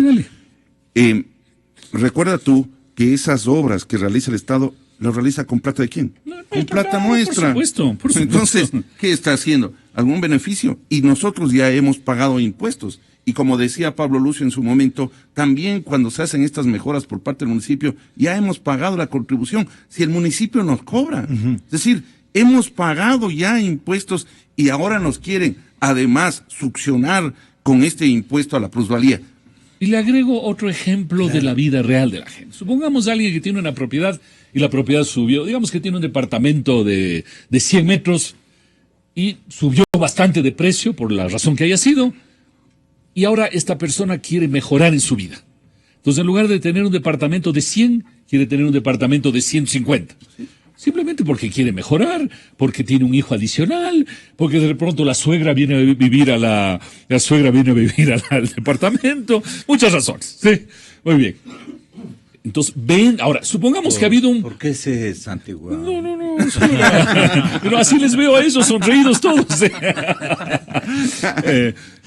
recuerda tú que esas obras que realiza el Estado, ¿las realiza con plata de quién? Con plata nuestra. Por supuesto. Entonces, ¿qué está haciendo? ¿Algún beneficio? Y nosotros ya hemos pagado impuestos. Y como decía Pablo Lucio en su momento, también cuando se hacen estas mejoras por parte del municipio, ya hemos pagado la contribución. Si el municipio nos cobra. Es decir, hemos pagado ya impuestos y ahora nos quieren, además, succionar con este impuesto a la plusvalía. Y le agrego otro ejemplo de la vida real de la gente. Supongamos a alguien que tiene una propiedad y la propiedad subió. Digamos que tiene un departamento de 100 metros y subió bastante de precio por la razón que haya sido. Y ahora esta persona quiere mejorar en su vida. Entonces, en lugar de tener un departamento de 100, quiere tener un departamento de 150. Simplemente porque quiere mejorar, porque tiene un hijo adicional, porque de pronto la suegra viene a vivir al departamento. Muchas razones. Sí, muy bien. Entonces, ahora, supongamos que ha habido un... ¿Por qué se santiguado? No. Pero así les veo a ellos sonreídos todos.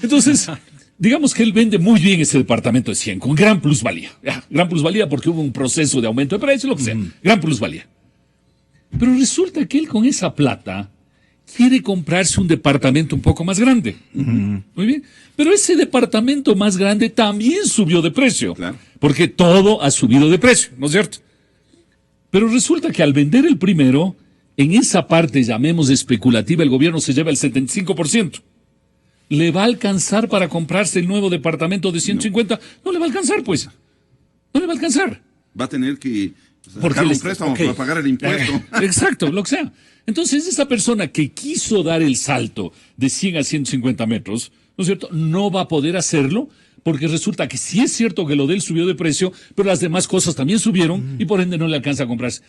Entonces, digamos que él vende muy bien ese departamento de 100, con gran plusvalía. Gran plusvalía porque hubo un proceso de aumento de precio, lo que sea. Gran plusvalía. Pero resulta que él con esa plata quiere comprarse un departamento un poco más grande. Muy bien. Pero ese departamento más grande también subió de precio. Claro. Porque todo ha subido de precio, ¿no es cierto? Pero resulta que al vender el primero, en esa parte, llamemos especulativa, el gobierno se lleva el 75%. ¿Le va a alcanzar para comprarse el nuevo departamento de 150? No le va a alcanzar, pues. No le va a alcanzar. Va a tener que Porque un préstamo para pagar el impuesto. Exacto, lo que sea. Entonces, esa persona que quiso dar el salto de 100 a 150 metros, ¿no es cierto?, no va a poder hacerlo, porque resulta que sí es cierto que lo de él subió de precio, pero las demás cosas también subieron y por ende no le alcanza a comprarse.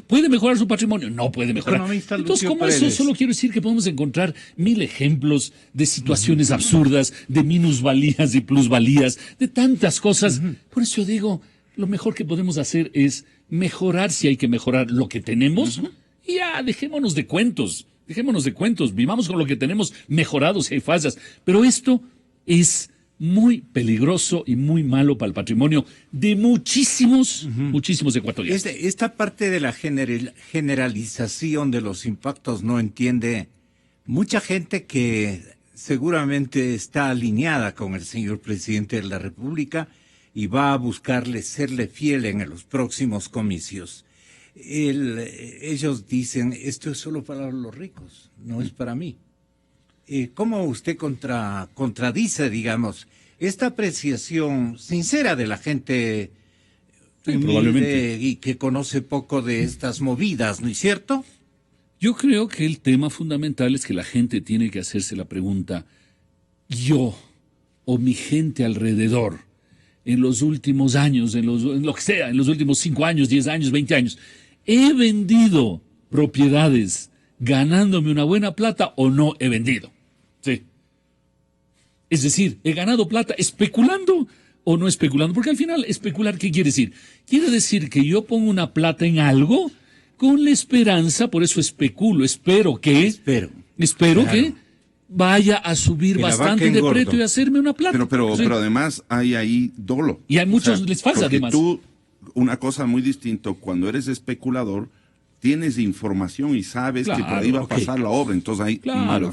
¿Puede mejorar su patrimonio? No puede mejorar. Entonces, como eso, solo quiero decir que podemos encontrar 1000 ejemplos de situaciones absurdas, de minusvalías y plusvalías, de tantas cosas. Por eso yo digo, lo mejor que podemos hacer es mejorar si hay que mejorar lo que tenemos. Y ya, dejémonos de cuentos, vivamos con lo que tenemos mejorado si hay fallas. Pero esto es muy peligroso y muy malo para el patrimonio de muchísimos ecuatorianos. Esta parte de la generalización de los impactos no entiende mucha gente que seguramente está alineada con el señor presidente de la República y va a buscarle serle fiel en los próximos comicios. Ellos dicen, esto es solo para los ricos, no es para mí. ¿Cómo usted contradice, digamos, esta apreciación sincera de la gente humilde y que conoce poco de estas movidas, ¿no es cierto? Yo creo que el tema fundamental es que la gente tiene que hacerse la pregunta, yo o mi gente alrededor, en los últimos años, en lo que sea, en los últimos 5 años, 10 años, 20 años, ¿he vendido propiedades ganándome una buena plata o no he vendido? Sí. Es decir, ¿he ganado plata especulando o no especulando? Porque al final, especular, ¿qué quiere decir? Quiere decir que yo pongo una plata en algo con la esperanza, por eso especulo, espero que vaya a subir bastante de precio y hacerme una plata. Pero además hay ahí dolo. Y hay muchos, les falta además. Una cosa muy distinta, cuando eres especulador, tienes información y sabes que por ahí va a pasar la obra, entonces ahí malo.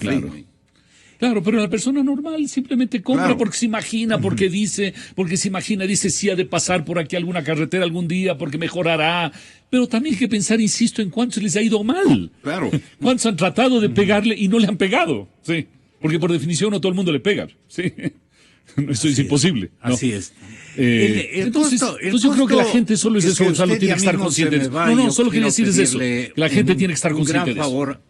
Claro, pero la persona normal simplemente compra porque se imagina, porque dice si ha de pasar por aquí alguna carretera algún día, porque mejorará. Pero también hay que pensar, insisto, en cuántos les ha ido mal. Claro. Cuántos han tratado de pegarle y no le han pegado. Sí. Porque por definición no todo el mundo le pega. Sí. Eso es imposible. ¿No? Así es. Entonces yo creo que la gente solo es eso, Gonzalo, tiene que estar consciente de eso. Solo quería decir es eso. Que la gente tiene que estar consciente de eso. Favor,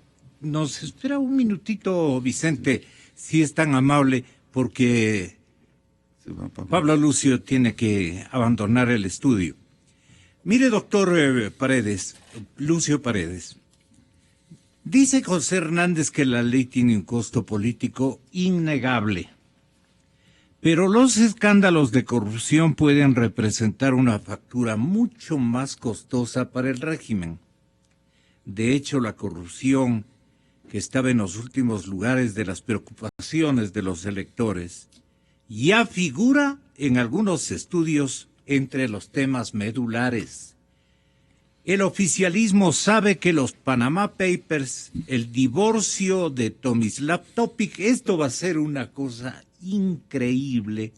nos espera un minutito, Vicente, si es tan amable, porque Pablo Lucio tiene que abandonar el estudio. Mire, doctor Lucio Paredes, dice José Hernández que la ley tiene un costo político innegable, pero los escándalos de corrupción pueden representar una factura mucho más costosa para el régimen. De hecho, la corrupción, que estaba en los últimos lugares de las preocupaciones de los electores, ya figura en algunos estudios entre los temas medulares. El oficialismo sabe que los Panama Papers, el divorcio de Tomislav Topic, esto va a ser una cosa increíble.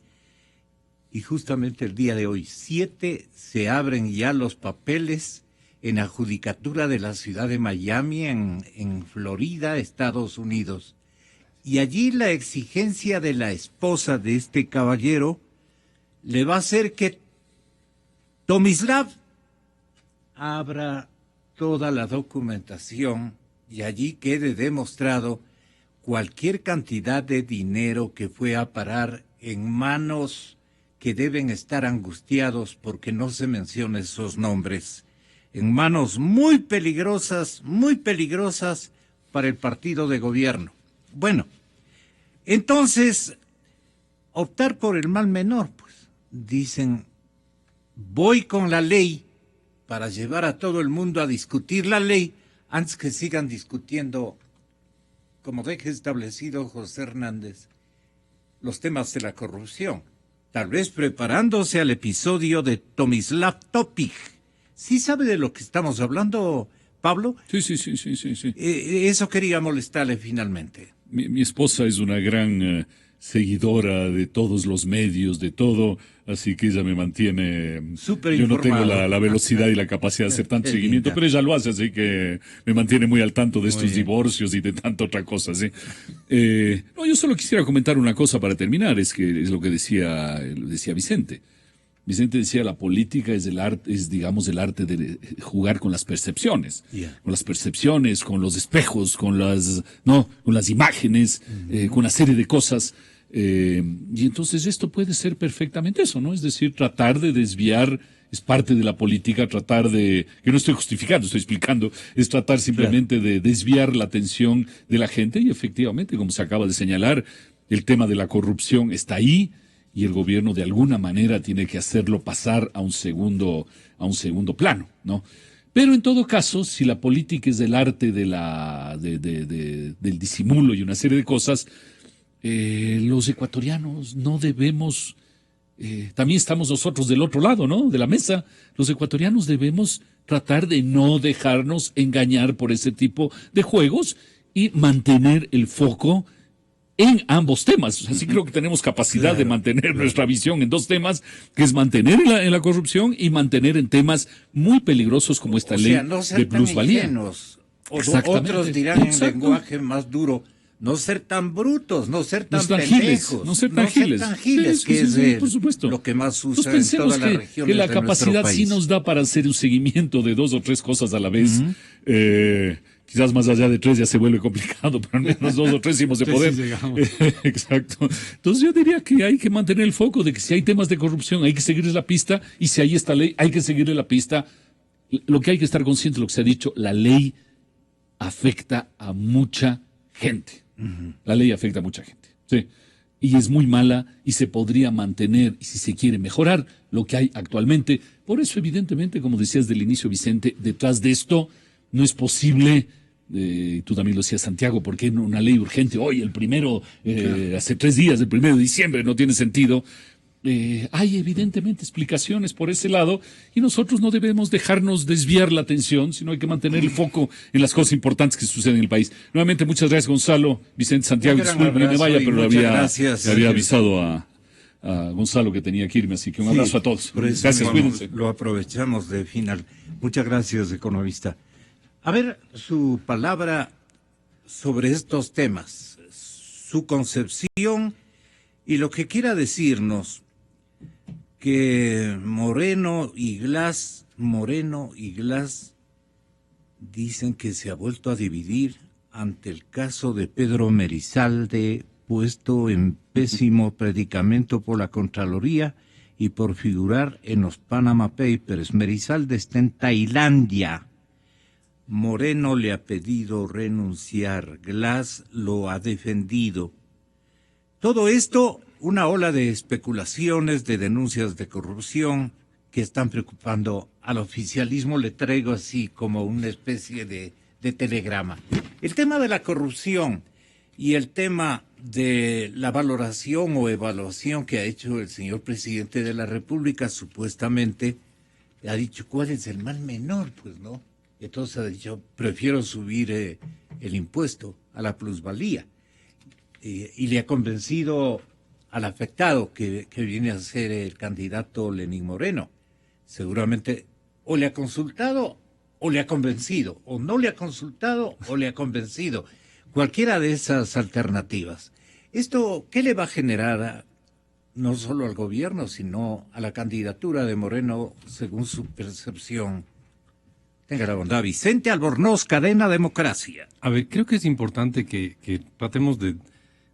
Y justamente el día de hoy, 7, se abren ya los papeles en la judicatura de la ciudad de Miami, en Florida, Estados Unidos. Y allí la exigencia de la esposa de este caballero le va a hacer que Tomislav abra toda la documentación y allí quede demostrado cualquier cantidad de dinero que fue a parar en manos que deben estar angustiados porque no se mencionan esos nombres, en manos muy peligrosas para el partido de gobierno. Bueno, entonces, optar por el mal menor, pues, dicen, voy con la ley para llevar a todo el mundo a discutir la ley antes que sigan discutiendo, como deje establecido José Hernández, los temas de la corrupción. Tal vez preparándose al episodio de Tomislav Topic. ¿Sí sabe de lo que estamos hablando, Pablo? Sí. Eso quería molestarle finalmente. Mi esposa es una gran seguidora de todos los medios, de todo, así que ella me mantiene... Súper Yo informado. no tengo la velocidad y la capacidad de hacer tanto seguimiento, pero ella lo hace, así que me mantiene muy al tanto de estos divorcios y de tanta otra cosa, ¿sí? No, yo solo quisiera comentar una cosa para terminar, es lo que decía Vicente. Vicente decía, la política es digamos, el arte de jugar con las percepciones, con las percepciones, con los espejos, con las imágenes, con una serie de cosas. Y entonces esto puede ser perfectamente eso, ¿no? Es decir, tratar de desviar, es parte de la política, tratar de, que no estoy justificando, estoy explicando, es tratar simplemente de desviar la atención de la gente y efectivamente, como se acaba de señalar, el tema de la corrupción está ahí. Y el gobierno de alguna manera tiene que hacerlo pasar a un segundo plano, ¿no? Pero en todo caso, si la política es el arte del disimulo y una serie de cosas, los ecuatorianos no debemos, también estamos nosotros del otro lado, ¿no? De la mesa. Los ecuatorianos debemos tratar de no dejarnos engañar por ese tipo de juegos y mantener el foco en ambos temas. O sea, sí creo que tenemos capacidad de mantener nuestra visión en dos temas, que es mantener en la corrupción y mantener en temas muy peligrosos como esta ley de plusvalía. Otros dirán en lenguaje más duro, no ser tan brutos, no ser tan pendejos, no ser tan giles, que es por supuesto. Lo que más usa en todas las regiones que la de capacidad sí nos da para hacer un seguimiento de 2 o 3 cosas a la vez. Quizás más allá de 3 ya se vuelve complicado, pero al menos 2 o 3 hemos de poder. Exacto. Entonces yo diría que hay que mantener el foco de que si hay temas de corrupción hay que seguirles la pista, y si hay esta ley hay que seguirle la pista. Lo que hay que estar consciente de lo que se ha dicho, la ley afecta a mucha gente. La ley afecta a mucha gente. Sí. Y es muy mala y se podría mantener, y si se quiere mejorar, lo que hay actualmente. Por eso, evidentemente, como decías del inicio, Vicente, detrás de esto no es posible, tú también lo decías, Santiago, porque una ley urgente hoy, hace 3 días, el 1 de diciembre, no tiene sentido. Hay evidentemente explicaciones por ese lado y nosotros no debemos dejarnos desviar la atención, sino hay que mantener el foco en las cosas importantes que suceden en el país. Nuevamente, muchas gracias, Gonzalo, Vicente, Santiago, disculpe que me vaya, pero había avisado a Gonzalo que tenía que irme, así que un abrazo a todos. Gracias, cuídense. Lo aprovechamos de final. Muchas gracias, economista. A ver, su palabra sobre estos temas, su concepción y lo que quiera decirnos que Moreno y Glass dicen que se ha vuelto a dividir ante el caso de Pedro Merizalde, puesto en pésimo predicamento por la Contraloría y por figurar en los Panama Papers. Merizalde está en Tailandia. Moreno le ha pedido renunciar. Glass lo ha defendido. Todo esto, una ola de especulaciones, de denuncias de corrupción que están preocupando al oficialismo. Le traigo así como una especie de telegrama. El tema de la corrupción y el tema de la valoración o evaluación que ha hecho el señor presidente de la República, supuestamente, ha dicho cuál es el mal menor, pues, ¿no? Entonces ha dicho, prefiero subir el impuesto a la plusvalía. Y le ha convencido al afectado que viene a ser el candidato Lenín Moreno. Seguramente o le ha consultado o le ha convencido, o no le ha consultado o le ha convencido. Cualquiera de esas alternativas. ¿Esto qué le va a generar no solo al gobierno, sino a la candidatura de Moreno según su percepción? Tenga la bondad. Vicente Albornoz, Cadena Democracia. A ver, creo que es importante que tratemos de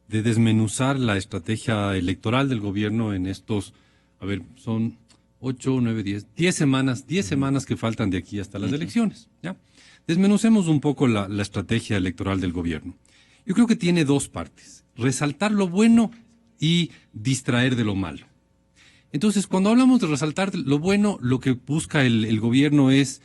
desmenuzar la estrategia electoral del gobierno en estos, son 8, 9, 10 semanas que faltan de aquí hasta las elecciones, ¿ya? Desmenucemos un poco la estrategia electoral del gobierno. Yo creo que tiene 2 partes, resaltar lo bueno y distraer de lo malo. Entonces, cuando hablamos de resaltar lo bueno, lo que busca el gobierno es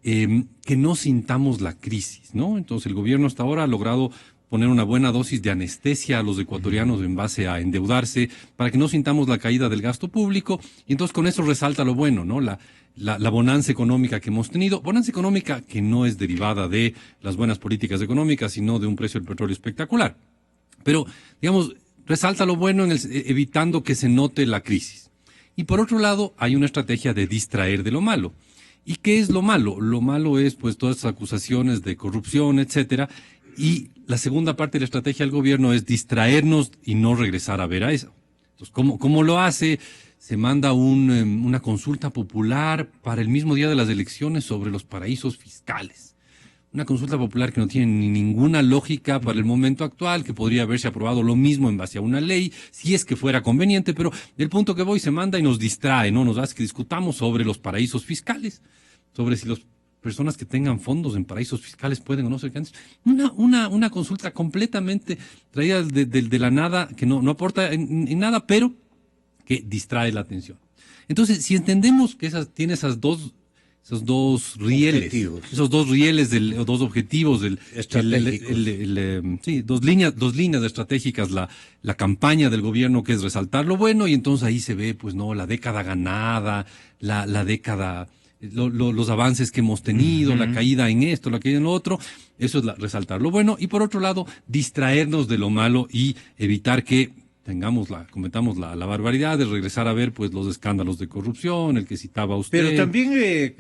que no sintamos la crisis, ¿no? Entonces, el gobierno hasta ahora ha logrado poner una buena dosis de anestesia a los ecuatorianos en base a endeudarse para que no sintamos la caída del gasto público, y entonces con eso resalta lo bueno, ¿no? La bonanza económica que hemos tenido, bonanza económica que no es derivada de las buenas políticas económicas, sino de un precio del petróleo espectacular. Pero, digamos, resalta lo bueno evitando que se note la crisis. Y por otro lado, hay una estrategia de distraer de lo malo. ¿Y qué es lo malo? Lo malo es, pues, todas estas acusaciones de corrupción, etcétera. Y la segunda parte de la estrategia del gobierno es distraernos y no regresar a ver a eso. Entonces, ¿cómo lo hace? Se manda una consulta popular para el mismo día de las elecciones sobre los paraísos fiscales. Una consulta popular que no tiene ni ninguna lógica para el momento actual, que podría haberse aprobado lo mismo en base a una ley, si es que fuera conveniente, pero del punto que voy se manda y nos distrae, ¿no? Nos hace que discutamos sobre los paraísos fiscales, sobre si las personas que tengan fondos en paraísos fiscales pueden o no ser candidatos. Una consulta completamente traída de la nada, que no aporta en nada, pero que distrae la atención. Entonces, si entendemos que tiene esos dos rieles, dos objetivos, dos líneas estratégicas, la campaña del gobierno, que es resaltar lo bueno, y entonces ahí se ve, pues no, la década ganada, la década, los avances que hemos tenido, la caída en esto, la caída en lo otro. Eso es resaltar lo bueno, y por otro lado, distraernos de lo malo y evitar que cometamos la barbaridad de regresar a ver pues los escándalos de corrupción, el que citaba usted. Pero también,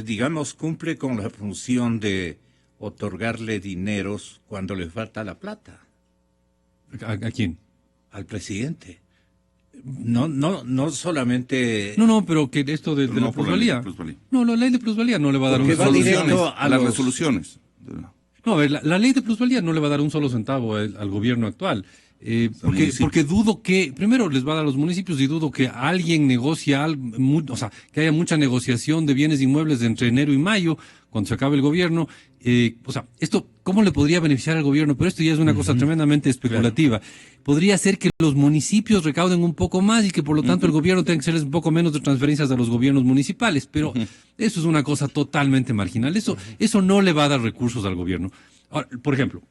digamos, cumple con la función de otorgarle dineros cuando le falta la plata. ¿A quién? Al presidente. No solamente... No, pero que esto de la plusvalía. No, la ley de plusvalía no le va a dar un solo centavo a las resoluciones. No, a ver, la ley de plusvalía no le va a dar un solo centavo al gobierno actual. Porque dudo que, primero les va a dar a los municipios, y dudo que alguien negocie o sea, que haya mucha negociación de bienes inmuebles entre enero y mayo, cuando se acabe el gobierno. O sea, esto, ¿cómo le podría beneficiar al gobierno? Pero esto ya es una cosa tremendamente especulativa. Claro. Podría ser que los municipios recauden un poco más y que por lo tanto el gobierno tenga que hacerles un poco menos de transferencias a los gobiernos municipales, pero eso es una cosa totalmente marginal. Eso no le va a dar recursos al gobierno. Ahora, por ejemplo,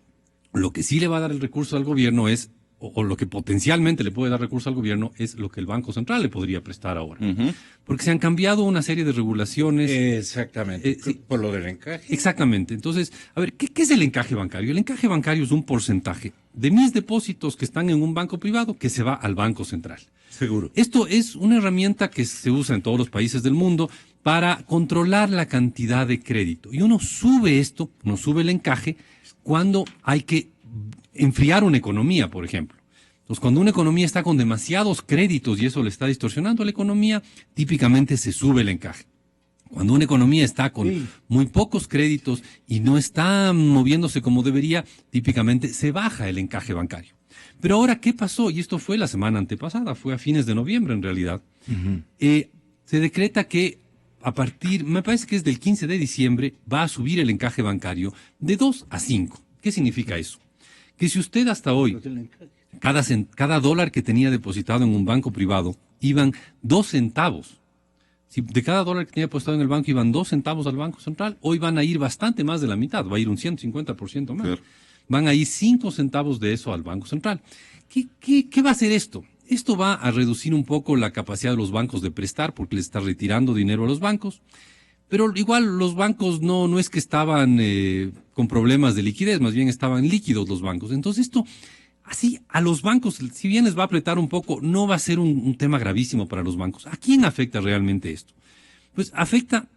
lo que sí le va a dar el recurso al gobierno es, o lo que potencialmente le puede dar recurso al gobierno, es lo que el Banco Central le podría prestar ahora. Porque se han cambiado una serie de regulaciones. Exactamente, por lo del encaje. Exactamente. Entonces, a ver, ¿qué es el encaje bancario? El encaje bancario es un porcentaje de mis depósitos que están en un banco privado que se va al Banco Central. Seguro. Esto es una herramienta que se usa en todos los países del mundo para controlar la cantidad de crédito. Y uno sube el encaje cuando hay que enfriar una economía, por ejemplo. Entonces, cuando una economía está con demasiados créditos y eso le está distorsionando a la economía, típicamente se sube el encaje. Cuando una economía está con muy pocos créditos y no está moviéndose como debería, típicamente se baja el encaje bancario. Pero ahora, ¿qué pasó? Y esto fue la semana antepasada, fue a fines de noviembre en realidad. Se decreta que me parece que es del 15 de diciembre, va a subir el encaje bancario de 2 a 5. ¿Qué significa eso? Que si usted hasta hoy, cada dólar que tenía depositado en un banco privado, iban 2 centavos. Si de cada dólar que tenía depositado en el banco iban 2 centavos al Banco Central, hoy van a ir bastante más de la mitad, va a ir un 150% más. Claro. Van a ir 5 centavos de eso al Banco Central. ¿Qué va a hacer esto? Esto va a reducir un poco la capacidad de los bancos de prestar, porque les está retirando dinero a los bancos. Pero igual los bancos no es que estaban con problemas de liquidez, más bien estaban líquidos los bancos. Entonces esto, así a los bancos, si bien les va a apretar un poco, no va a ser un tema gravísimo para los bancos. ¿A quién afecta realmente esto? Pues afecta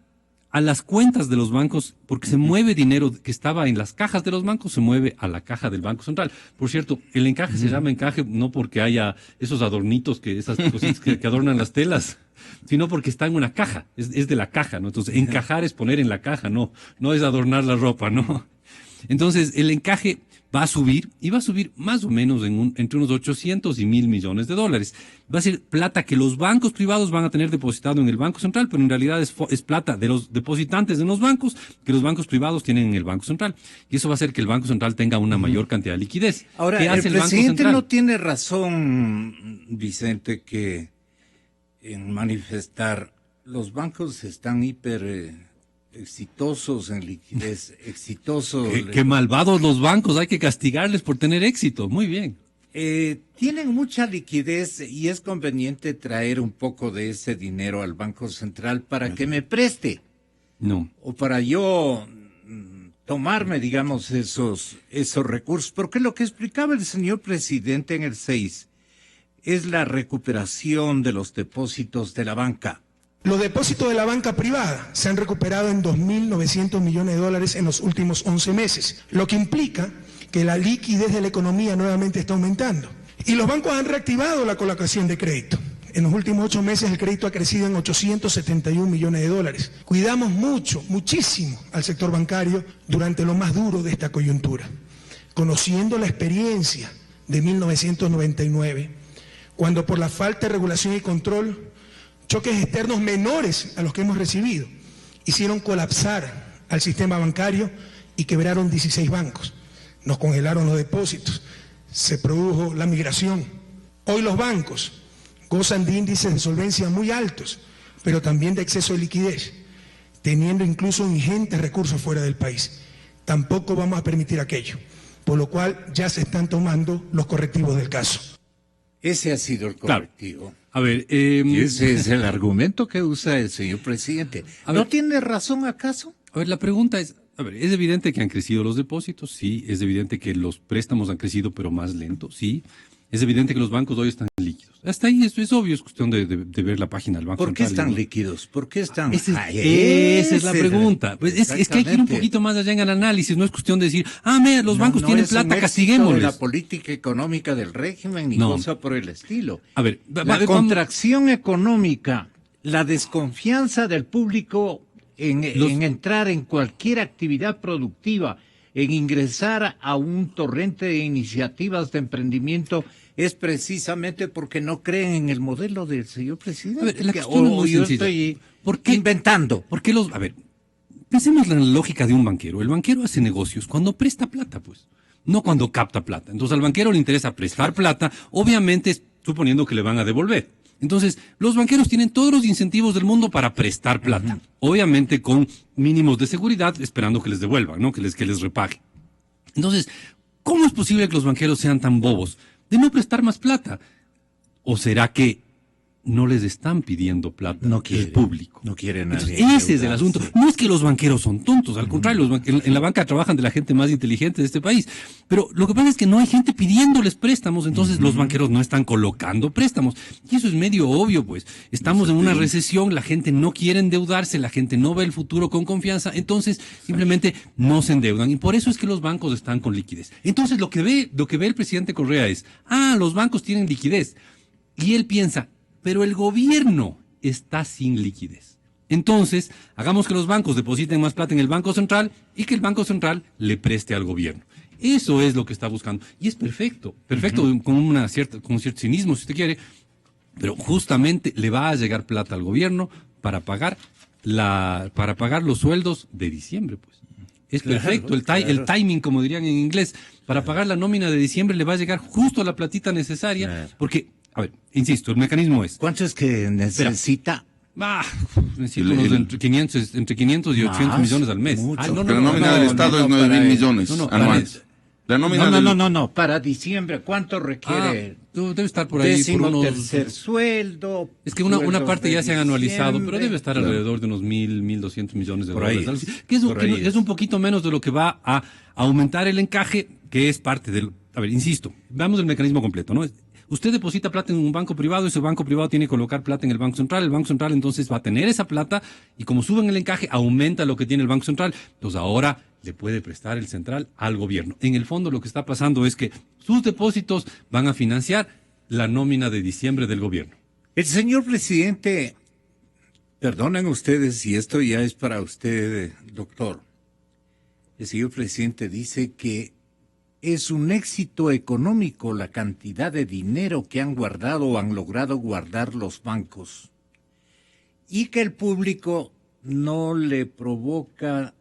a las cuentas de los bancos, porque se mueve dinero que estaba en las cajas de los bancos, se mueve a la caja del Banco Central. Por cierto, el encaje se llama encaje no porque haya esos adornitos, esas cositas que adornan las telas, sino porque está en una caja, es de la caja, ¿no? Entonces, encajar es poner en la caja, no es adornar la ropa, ¿no? Entonces, el encaje va a subir, y va a subir más o menos entre unos 800 y 1,000 millones de dólares. Va a ser plata que los bancos privados van a tener depositado en el Banco Central, pero en realidad es plata de los depositantes de los bancos que los bancos privados tienen en el Banco Central. Y eso va a hacer que el Banco Central tenga una mayor cantidad de liquidez. Ahora, ¿qué hace el presidente no tiene razón, Vicente, que en manifestar los bancos están exitosos en liquidez, exitosos. Qué malvados los bancos, hay que castigarles por tener éxito. Muy bien. Tienen mucha liquidez y es conveniente traer un poco de ese dinero al Banco Central para que me preste. No. O para yo tomarme, digamos, esos recursos. Porque lo que explicaba el señor presidente en el 6 es la recuperación de los depósitos de la banca. Los depósitos de la banca privada se han recuperado en 2.900 millones de dólares en los últimos 11 meses, lo que implica que la liquidez de la economía nuevamente está aumentando. Y los bancos han reactivado la colocación de crédito. En los últimos 8 meses el crédito ha crecido en 871 millones de dólares. Cuidamos muchísimo al sector bancario durante lo más duro de esta coyuntura, conociendo la experiencia de 1999, cuando por la falta de regulación y control, choques externos menores a los que hemos recibido hicieron colapsar al sistema bancario y quebraron 16 bancos. Nos congelaron los depósitos, se produjo la migración. Hoy los bancos gozan de índices de solvencia muy altos, pero también de exceso de liquidez, teniendo incluso ingentes recursos fuera del país. Tampoco vamos a permitir aquello, por lo cual ya se están tomando los correctivos del caso. Ese ha sido el correctivo. Claro. A ver, y ese es el argumento que usa el señor presidente. ¿No tiene razón acaso? A ver, la pregunta es, es evidente que han crecido los depósitos, sí, es evidente que los préstamos han crecido pero más lento, sí, es evidente que los bancos hoy están líquidos. Hasta ahí esto es obvio, es cuestión de ver la página del Banco Central. ¿Por qué están líquidos? ¿Por qué están? Esa es la pregunta. Pues es que hay que ir un poquito más allá en el análisis, no es cuestión de decir, mira, los bancos tienen plata, castiguémosles. No es la política económica del régimen ni cosa por el estilo. A ver, la contracción económica, la desconfianza del público en entrar en cualquier actividad productiva, en ingresar a un torrente de iniciativas de emprendimiento, es precisamente porque no creen en el modelo del señor presidente. A ver, la cuestión es muy yo sencilla. estoy ¿Por qué inventando? Porque pensemos en la lógica de un banquero. El banquero hace negocios cuando presta plata, pues, no cuando capta plata. Entonces al banquero le interesa prestar plata, obviamente suponiendo que le van a devolver. Entonces, los banqueros tienen todos los incentivos del mundo para prestar plata, obviamente con mínimos de seguridad, esperando que les devuelvan, ¿no? Que les repaguen. Entonces, ¿cómo es posible que los banqueros sean tan bobos de no prestar más plata? ¿O será que no les están pidiendo plata el público? No quieren nadie. Ese es el asunto. No es que los banqueros son tontos, al contrario, en la banca trabajan de la gente más inteligente de este país. Pero lo que pasa es que no hay gente pidiéndoles préstamos, entonces los banqueros no están colocando préstamos. Y eso es medio obvio, pues. Estamos en una recesión, la gente no quiere endeudarse, la gente no ve el futuro con confianza, entonces simplemente no se endeudan. Y por eso es que los bancos están con liquidez. Entonces lo que ve el presidente Correa es, los bancos tienen liquidez. Y él piensa, pero el gobierno está sin liquidez. Entonces, hagamos que los bancos depositen más plata en el Banco Central y que el Banco Central le preste al gobierno. Eso es lo que está buscando. Y es perfecto, con un cierto cinismo, si usted quiere, pero justamente le va a llegar plata al gobierno para pagar los sueldos de diciembre, pues. Es perfecto, el timing, como dirían en inglés, para pagar la nómina de diciembre le va a llegar justo la platita necesaria, porque... A ver, insisto, el mecanismo es... ¿Cuánto es que necesita? Necesito entre 500 y 800 millones al mes. Pero la nómina del Estado es 9 mil millones anuales. La nómina no. Para diciembre, ¿cuánto requiere? Debe estar por ahí por unos... tercer sueldo. Es que una parte ya se han anualizado, pero debe estar alrededor de unos 1.200 millones de dólares. Que es un poquito menos de lo que va a aumentar el encaje, que es parte del... A ver, insisto, veamos el mecanismo completo, ¿no? Usted deposita plata en un banco privado, ese banco privado tiene que colocar plata en el Banco Central entonces va a tener esa plata y como suben el encaje, aumenta lo que tiene el Banco Central. Entonces ahora le puede prestar el central al gobierno. En el fondo lo que está pasando es que sus depósitos van a financiar la nómina de diciembre del gobierno. El señor presidente, perdonen ustedes si esto ya es para usted, doctor. El señor presidente dice que es un éxito económico la cantidad de dinero que han guardado o han logrado guardar los bancos y que el público no le provoca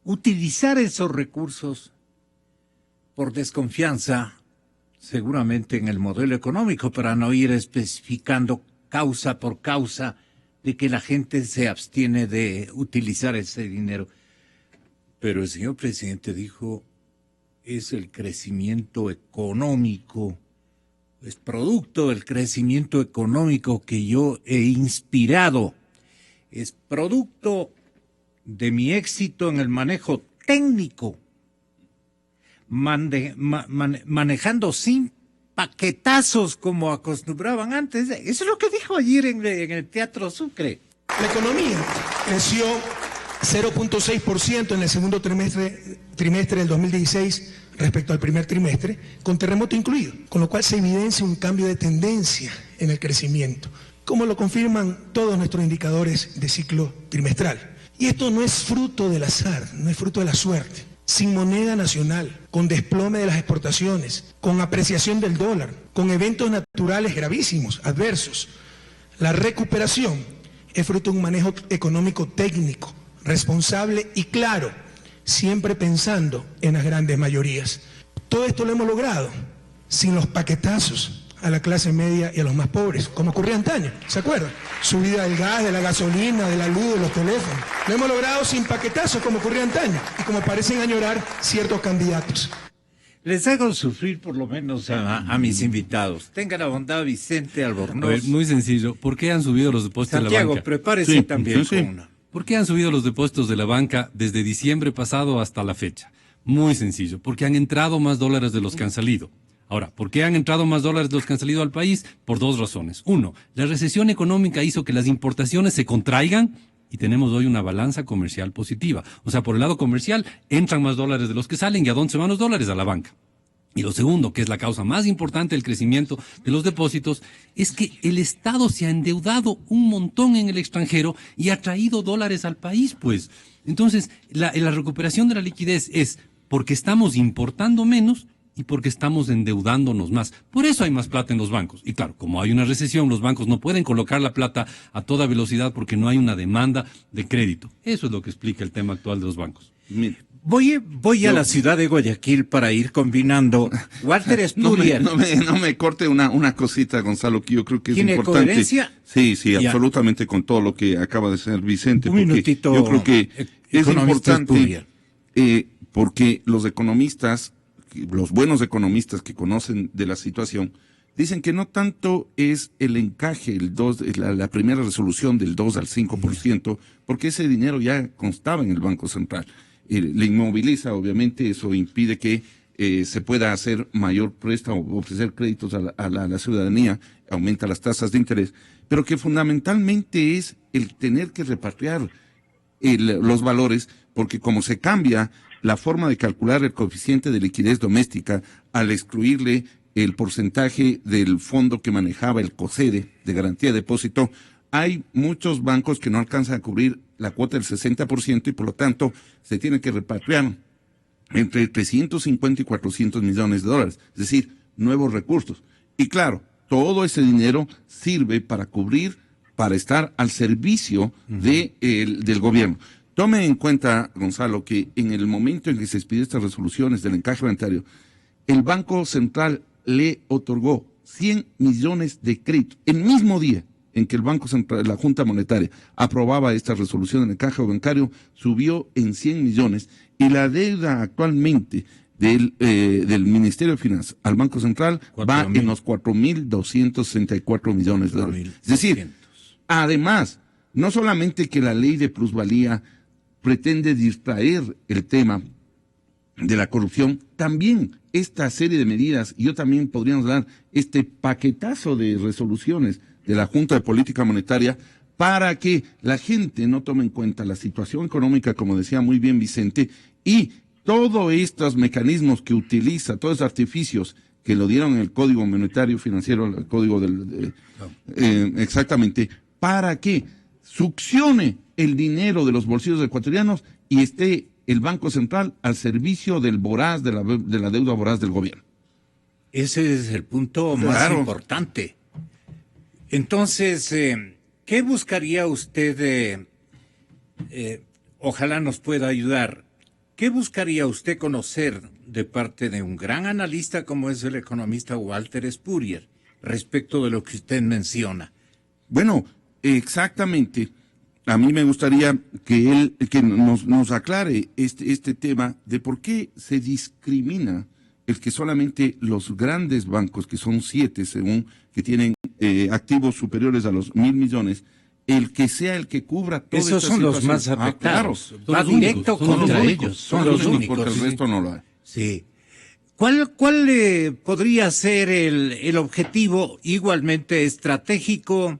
utilizar esos recursos por desconfianza, seguramente en el modelo económico, para no ir especificando causa por causa de que la gente se abstiene de utilizar ese dinero. Pero el señor presidente dijo, es el crecimiento económico, es producto del crecimiento económico que yo he inspirado, es producto de mi éxito en el manejo técnico, manejando sin paquetazos como acostumbraban antes. Eso es lo que dijo ayer en el Teatro Sucre. La economía creció 0.6% en el segundo trimestre del 2016 respecto al primer trimestre, con terremoto incluido, con lo cual se evidencia un cambio de tendencia en el crecimiento, como lo confirman todos nuestros indicadores de ciclo trimestral. Y esto no es fruto del azar, no es fruto de la suerte. Sin moneda nacional, con desplome de las exportaciones, con apreciación del dólar, con eventos naturales gravísimos, adversos, la recuperación es fruto de un manejo económico técnico, responsable y claro, siempre pensando en las grandes mayorías. Todo esto lo hemos logrado sin los paquetazos a la clase media y a los más pobres, como ocurría antaño, ¿se acuerdan? Subida del gas, de la gasolina, de la luz, de los teléfonos. Lo hemos logrado sin paquetazos, como ocurría antaño, y como parecen añorar ciertos candidatos. Les hago sufrir por lo menos a mis invitados. Tenga la bondad, Vicente Albornoz. A ver, muy sencillo. ¿Por qué han subido los depósitos de la banca? Santiago, prepárese también con una. ¿Por qué han subido los depósitos de la banca desde diciembre pasado hasta la fecha? Muy sencillo. Porque han entrado más dólares de los que han salido. Ahora, ¿por qué han entrado más dólares de los que han salido al país? Por dos razones. Uno, la recesión económica hizo que las importaciones se contraigan y tenemos hoy una balanza comercial positiva. O sea, por el lado comercial entran más dólares de los que salen. ¿Y a dónde se van los dólares? A la banca. Y lo segundo, que es la causa más importante del crecimiento de los depósitos, es que el Estado se ha endeudado un montón en el extranjero y ha traído dólares al país, pues. Entonces, la recuperación de la liquidez es porque estamos importando menos y porque estamos endeudándonos más. Por eso hay más plata en los bancos. Y claro, como hay una recesión, los bancos no pueden colocar la plata a toda velocidad porque no hay una demanda de crédito. Eso es lo que explica el tema actual de los bancos. Voy a la ciudad de Guayaquil para ir combinando. Walter Spurrier. No me corte una cosita, Gonzalo, que yo creo que es importante. ¿Tiene coherencia? Sí, Ya. absolutamente con todo lo que acaba de ser Vicente. Un minutito, yo creo que es importante Spurrier. porque los economistas, los buenos economistas que conocen de la situación, dicen que no tanto es el encaje, la primera resolución del 2 al 5%, porque ese dinero ya constaba en el Banco Central. Le inmoviliza, obviamente, eso impide que se pueda hacer mayor préstamo, ofrecer créditos a la ciudadanía, aumenta las tasas de interés, pero que fundamentalmente es el tener que repatriar los valores, porque como se cambia la forma de calcular el coeficiente de liquidez doméstica al excluirle el porcentaje del fondo que manejaba el COSEDE de garantía de depósito, hay muchos bancos que no alcanzan a cubrir la cuota del 60% y por lo tanto se tiene que repatriar entre 350 y 400 millones de dólares, es decir, nuevos recursos. Y claro, todo ese dinero sirve para cubrir, para estar al servicio del gobierno. Tome en cuenta, Gonzalo, que en el momento en que se expidió estas resoluciones del encaje bancario, el Banco Central le otorgó 100 millones de créditos el mismo día en que el Banco Central, la Junta Monetaria, aprobaba esta resolución del encaje bancario, subió en 100 millones y la deuda actualmente del Ministerio de Finanzas al Banco Central va en los 4.264 millones de dólares. Es decir, además, no solamente que la ley de plusvalía pretende distraer el tema de la corrupción, también esta serie de medidas, y yo también podríamos dar este paquetazo de resoluciones de la Junta de Política Monetaria para que la gente no tome en cuenta la situación económica, como decía muy bien Vicente, y todos estos mecanismos que utiliza, todos los artificios que lo dieron en el Código Monetario Financiero, el Código exactamente, para que succione el dinero de los bolsillos ecuatorianos y esté el Banco Central al servicio del voraz, de la deuda voraz del gobierno. Ese es el punto más importante. Entonces, ¿qué buscaría usted? Ojalá nos pueda ayudar. ¿Qué buscaría usted conocer de parte de un gran analista como es el economista Walter Spurrier respecto de lo que usted menciona? Bueno, exactamente. A mí me gustaría que nos aclare este tema de por qué se discrimina el que solamente los grandes bancos, que son 7 según, que tienen activos superiores a los 1.000 millones, el que sea el que cubra toda esta situación. Esos son los más afectados. Va directo contra ellos. Son los únicos. Porque el resto no lo hay. Sí. ¿Cuál podría ser el objetivo igualmente estratégico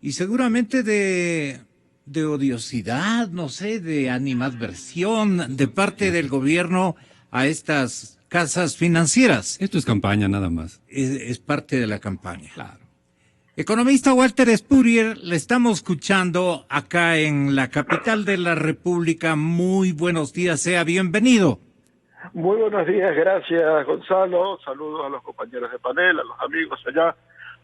y seguramente de odiosidad, no sé, de animadversión de parte del gobierno a estas casas financieras. Esto es campaña nada más. Es parte de la campaña. Claro. Economista Walter Spurrier, le estamos escuchando acá en la capital de la República. Muy buenos días, sea bienvenido. Muy buenos días, gracias Gonzalo. Saludos a los compañeros de panel, a los amigos allá,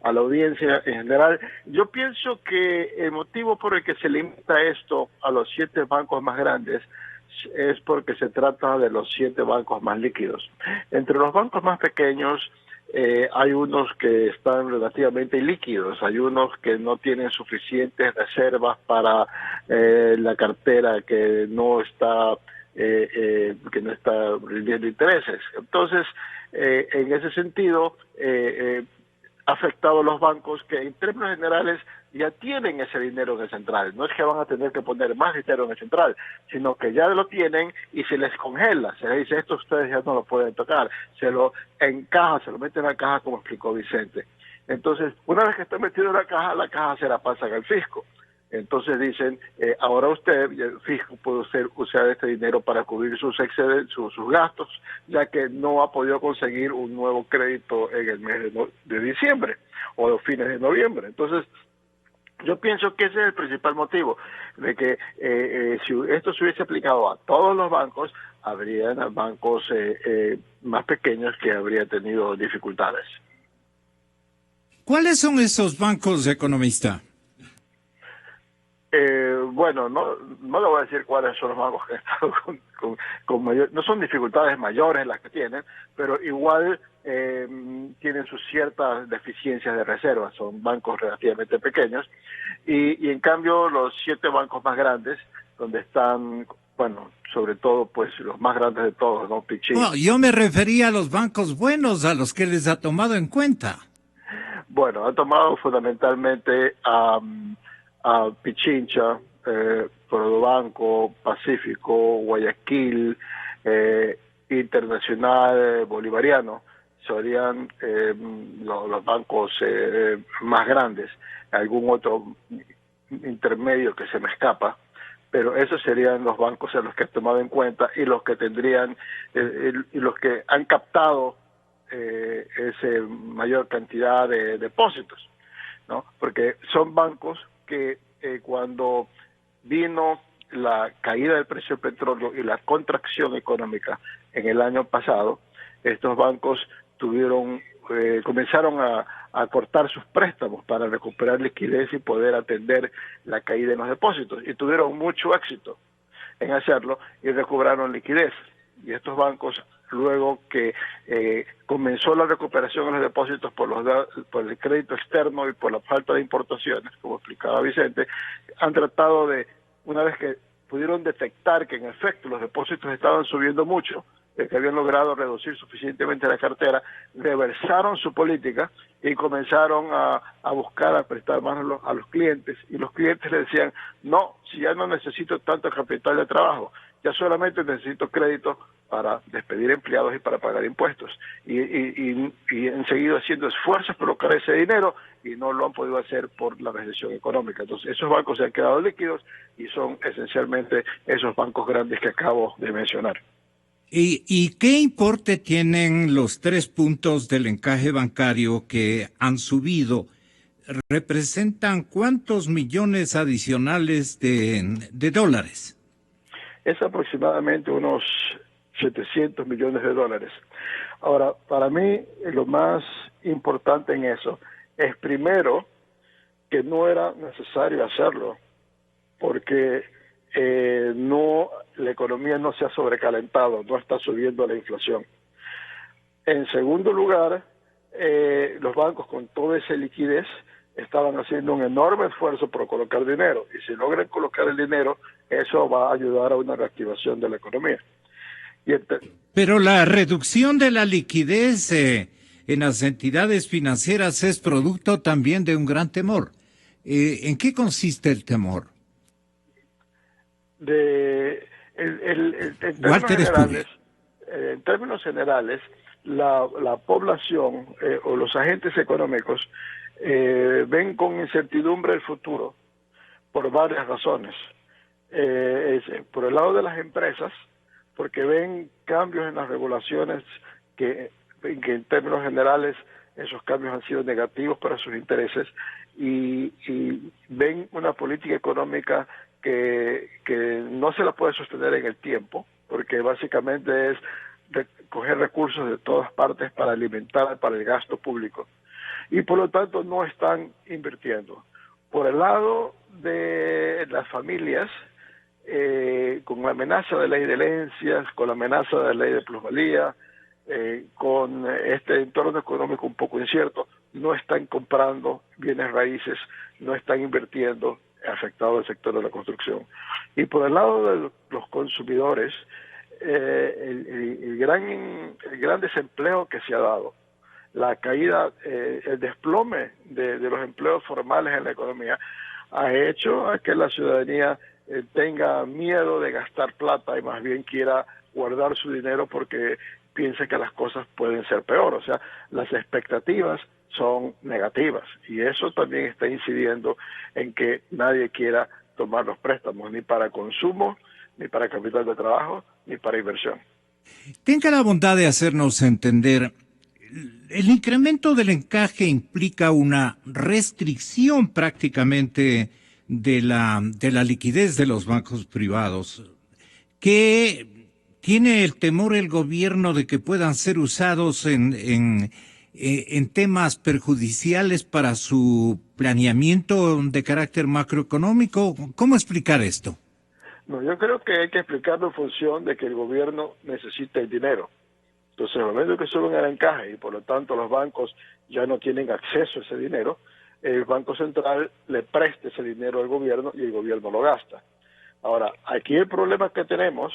a la audiencia en general. Yo pienso que el motivo por el que se limita esto a los 7 bancos más grandes es porque se trata de los 7 bancos más líquidos. Entre los bancos más pequeños hay unos que están relativamente líquidos, hay unos que no tienen suficientes reservas para la cartera que no está rindiendo intereses. Entonces, en ese sentido, ha afectado a los bancos que en términos generales ya tienen ese dinero en el central. No es que van a tener que poner más dinero en el central, sino que ya lo tienen y se les congela. Se les dice, esto ustedes ya no lo pueden tocar. Se lo encaja, se lo meten en la caja, como explicó Vicente. Entonces, una vez que está metido en la caja se la pasan al fisco. Entonces dicen, ahora usted, el fisco, puede usar este dinero para cubrir sus gastos, ya que no ha podido conseguir un nuevo crédito en el mes de diciembre o los fines de noviembre. Entonces, yo pienso que ese es el principal motivo, de que si esto se hubiese aplicado a todos los bancos, habrían bancos más pequeños que habrían tenido dificultades. ¿Cuáles son esos bancos, economista? Bueno, no le voy a decir cuáles son los bancos que han estado con mayor, no son dificultades mayores las que tienen, pero igual tienen sus ciertas deficiencias de reserva, son bancos relativamente pequeños, y en cambio los 7 bancos más grandes, donde están, bueno, sobre todo pues los más grandes de todos, ¿no? Pichín. No, yo me refería a los bancos buenos, a los que les ha tomado en cuenta. Bueno, han tomado fundamentalmente a Pichincha, Prodobanco, Pacífico, Guayaquil, Internacional, Bolivariano, serían los bancos más grandes. Algún otro intermedio que se me escapa, pero esos serían los bancos en los que he tomado en cuenta y los que tendrían, y los que han captado esa mayor cantidad de depósitos, ¿no? Porque son bancos que cuando vino la caída del precio del petróleo y la contracción económica en el año pasado, estos bancos comenzaron a cortar sus préstamos para recuperar liquidez y poder atender la caída en los depósitos, y tuvieron mucho éxito en hacerlo y recobraron liquidez. Y estos bancos, luego que comenzó la recuperación de los depósitos por el crédito externo y por la falta de importaciones, como explicaba Vicente, han tratado de, una vez que pudieron detectar que en efecto los depósitos estaban subiendo mucho, que habían logrado reducir suficientemente la cartera, reversaron su política y comenzaron a buscar, a prestar más a los clientes, y los clientes le decían, no, si ya no necesito tanto capital de trabajo, ya solamente necesito crédito para despedir empleados y para pagar impuestos, y han seguido haciendo esfuerzos por buscar ese dinero y no lo han podido hacer por la recesión económica. Entonces esos bancos se han quedado líquidos y son esencialmente esos bancos grandes que acabo de mencionar. ¿Y qué importe tienen los 3 puntos del encaje bancario que han subido? ¿Representan cuántos millones adicionales de dólares? Es aproximadamente unos 700 millones de dólares. Ahora, para mí, lo más importante en eso es, primero, que no era necesario hacerlo, porque la economía no se ha sobrecalentado, no está subiendo la inflación. En segundo lugar, los bancos, con toda esa liquidez, estaban haciendo un enorme esfuerzo por colocar dinero, y si logran colocar el dinero, eso va a ayudar a una reactivación de la economía. Pero la reducción de la liquidez en las entidades financieras es producto también de un gran temor. ¿En qué consiste el temor? En términos generales, la población o los agentes económicos ven con incertidumbre el futuro por varias razones. Por el lado de las empresas, porque ven cambios en las regulaciones que en términos generales esos cambios han sido negativos para sus intereses y ven una política económica que no se la puede sostener en el tiempo, porque básicamente es coger recursos de todas partes para alimentar para el gasto público, y por lo tanto no están invirtiendo. Por el lado de las familias, con la amenaza de ley de herencias, con la amenaza de ley de plusvalía, con este entorno económico un poco incierto, no están comprando bienes raíces, no están invirtiendo, afectado el sector de la construcción. Y por el lado de los consumidores, el gran desempleo que se ha dado, la caída, el desplome de los empleos formales en la economía, ha hecho a que la ciudadanía tenga miedo de gastar plata y más bien quiera guardar su dinero porque piensa que las cosas pueden ser peor. O sea, las expectativas son negativas y eso también está incidiendo en que nadie quiera tomar los préstamos, ni para consumo, ni para capital de trabajo, ni para inversión. Tenga la bondad de hacernos entender, el incremento del encaje implica una restricción prácticamente de la liquidez de los bancos privados, que tiene el temor el gobierno de que puedan ser usados en temas perjudiciales para su planeamiento de carácter macroeconómico. ¿Cómo explicar esto? No, yo creo que hay que explicarlo en función de que el gobierno necesita el dinero. Entonces, en el momento que suben el encaje y por lo tanto los bancos ya no tienen acceso a ese dinero, el Banco Central le presta ese dinero al gobierno y el gobierno lo gasta. Ahora, aquí el problema que tenemos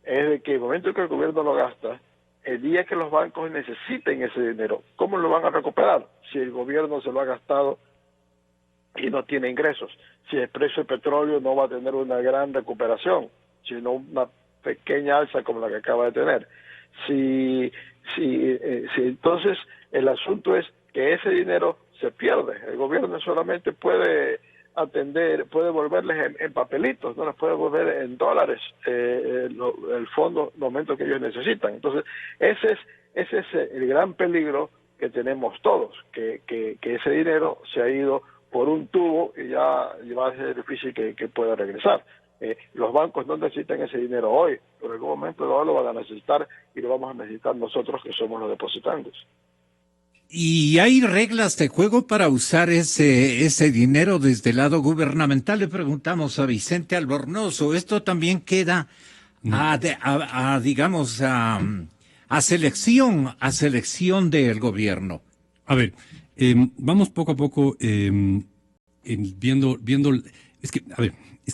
es de que el momento que el gobierno lo gasta, el día que los bancos necesiten ese dinero, ¿cómo lo van a recuperar? Si el gobierno se lo ha gastado y no tiene ingresos, si el precio del petróleo no va a tener una gran recuperación, sino una pequeña alza como la que acaba de tener. Si entonces el asunto es que ese dinero se pierde, el gobierno solamente puede puede volverles en papelitos, no les puede volver en dólares el fondo en el momento que ellos necesitan. Entonces ese es el gran peligro que tenemos todos, que ese dinero se ha ido por un tubo y ya va a ser difícil que pueda regresar. Los bancos no necesitan ese dinero hoy, pero en algún momento lo van a necesitar y lo vamos a necesitar nosotros que somos los depositantes. ¿Y hay reglas de juego para usar ese dinero desde el lado gubernamental? Le preguntamos a Vicente Albornoz. Esto también queda a selección del gobierno. A ver, vamos poco a poco viendo, es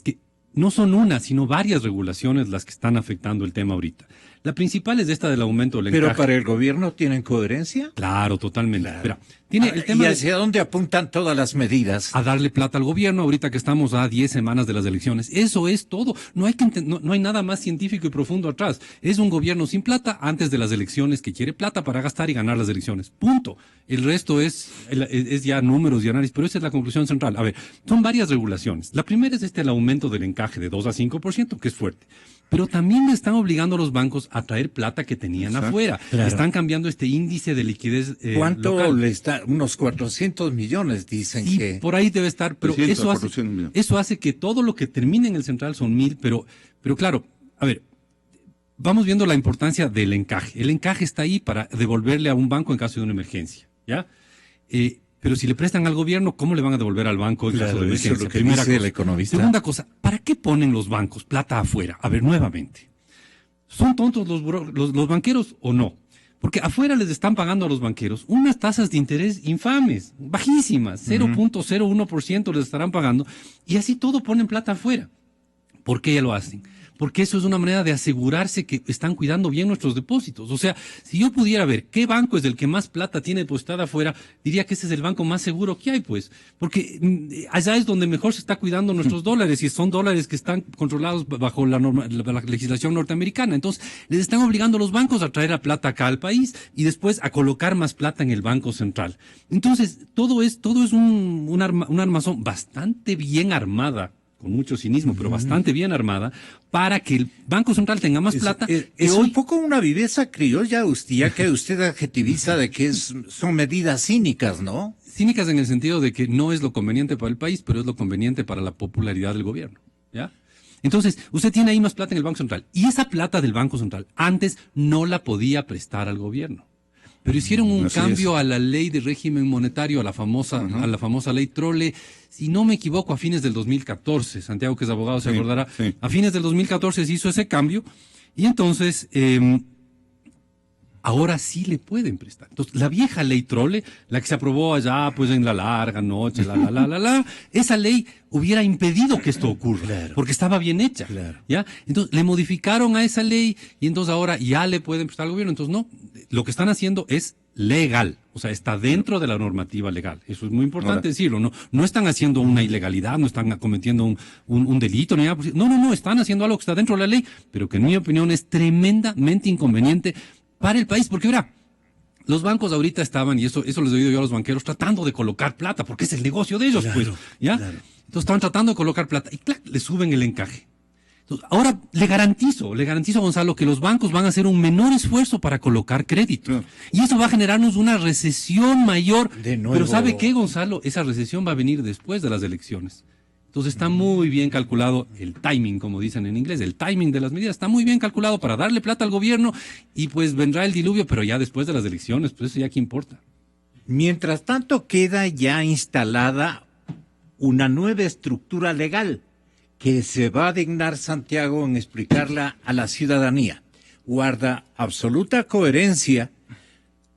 que no son una, sino varias regulaciones las que están afectando el tema ahorita. La principal es esta del aumento del encaje. ¿Pero para el gobierno tienen coherencia? Claro, totalmente. Claro. Pero tiene el tema ¿Y hacia dónde apuntan todas las medidas? A darle plata al gobierno ahorita que estamos a 10 semanas de las elecciones. Eso es todo. No hay nada más científico y profundo atrás. Es un gobierno sin plata antes de las elecciones que quiere plata para gastar y ganar las elecciones. Punto. El resto es ya números y análisis, pero esa es la conclusión central. A ver, son varias regulaciones. La primera es el aumento del encaje de 2 a 5%, que es fuerte. Pero también le están obligando a los bancos a traer plata que tenían afuera. Claro. Están cambiando este índice de liquidez ¿Cuánto local. le está? Unos 400 millones dicen sí, que... por ahí debe estar, pero eso hace que todo lo que termine en el central son 1,000, pero claro, a ver, vamos viendo la importancia del encaje. El encaje está ahí para devolverle a un banco en caso de una emergencia, ¿ya? Pero si le prestan al gobierno, ¿cómo le van a devolver al banco en caso de emergencia? Eso es lo que dice el economista. Segunda cosa, ¿para qué ponen los bancos plata afuera? A ver, nuevamente, ¿son tontos los banqueros o no? Porque afuera les están pagando a los banqueros unas tasas de interés infames, bajísimas, 0.01% les estarán pagando, y así todo ponen plata afuera. ¿Por qué lo hacen? Porque eso es una manera de asegurarse que están cuidando bien nuestros depósitos. O sea, si yo pudiera ver qué banco es el que más plata tiene depositada afuera, diría que ese es el banco más seguro que hay, pues. Porque allá es donde mejor se está cuidando nuestros dólares, y son dólares que están controlados bajo la legislación norteamericana. Entonces, les están obligando a los bancos a traer la plata acá al país y después a colocar más plata en el Banco Central. Entonces, todo es una armazón bastante bien armada, con mucho cinismo, pero bastante bien armada, para que el Banco Central tenga más plata. Es un poco una viveza criolla, que usted adjetiviza de que son medidas cínicas, ¿no? Cínicas en el sentido de que no es lo conveniente para el país, pero es lo conveniente para la popularidad del gobierno, ¿ya? Entonces, usted tiene ahí más plata en el Banco Central, y esa plata del Banco Central antes no la podía prestar al gobierno. Pero hicieron un cambio a la ley de régimen monetario, a la famosa ley Trole, si no me equivoco, a fines del 2014. Santiago, que es abogado, se acordará. Sí. A fines del 2014 se hizo ese cambio y entonces ahora sí le pueden prestar. Entonces, la vieja ley Trole, la que se aprobó allá pues en la larga noche, esa ley hubiera impedido que esto ocurra, porque estaba bien hecha. ¿Ya? Entonces, le modificaron a esa ley y entonces ahora ya le pueden prestar al gobierno. Entonces, no, lo que están haciendo es legal, o sea, está dentro de la normativa legal. Eso es muy importante decirlo. No están haciendo una ilegalidad, no están cometiendo un delito, ni nada. No, están haciendo algo que está dentro de la ley, pero que en mi opinión es tremendamente inconveniente para el país, porque verá, los bancos ahorita estaban, y eso les he oído yo a los banqueros, tratando de colocar plata, porque es el negocio de ellos, ¿ya? Claro. Entonces estaban tratando de colocar plata, y claro, le suben el encaje. Entonces, ahora le garantizo, Gonzalo, que los bancos van a hacer un menor esfuerzo para colocar crédito. Y eso va a generarnos una recesión mayor. De nuevo. Pero ¿sabe qué, Gonzalo? Esa recesión va a venir después de las elecciones. Entonces está muy bien calculado el timing, como dicen en inglés, el timing de las medidas está muy bien calculado para darle plata al gobierno y pues vendrá el diluvio, pero ya después de las elecciones, pues eso ya qué importa. Mientras tanto queda ya instalada una nueva estructura legal que se va a dignar Santiago en explicarla a la ciudadanía. Guarda absoluta coherencia,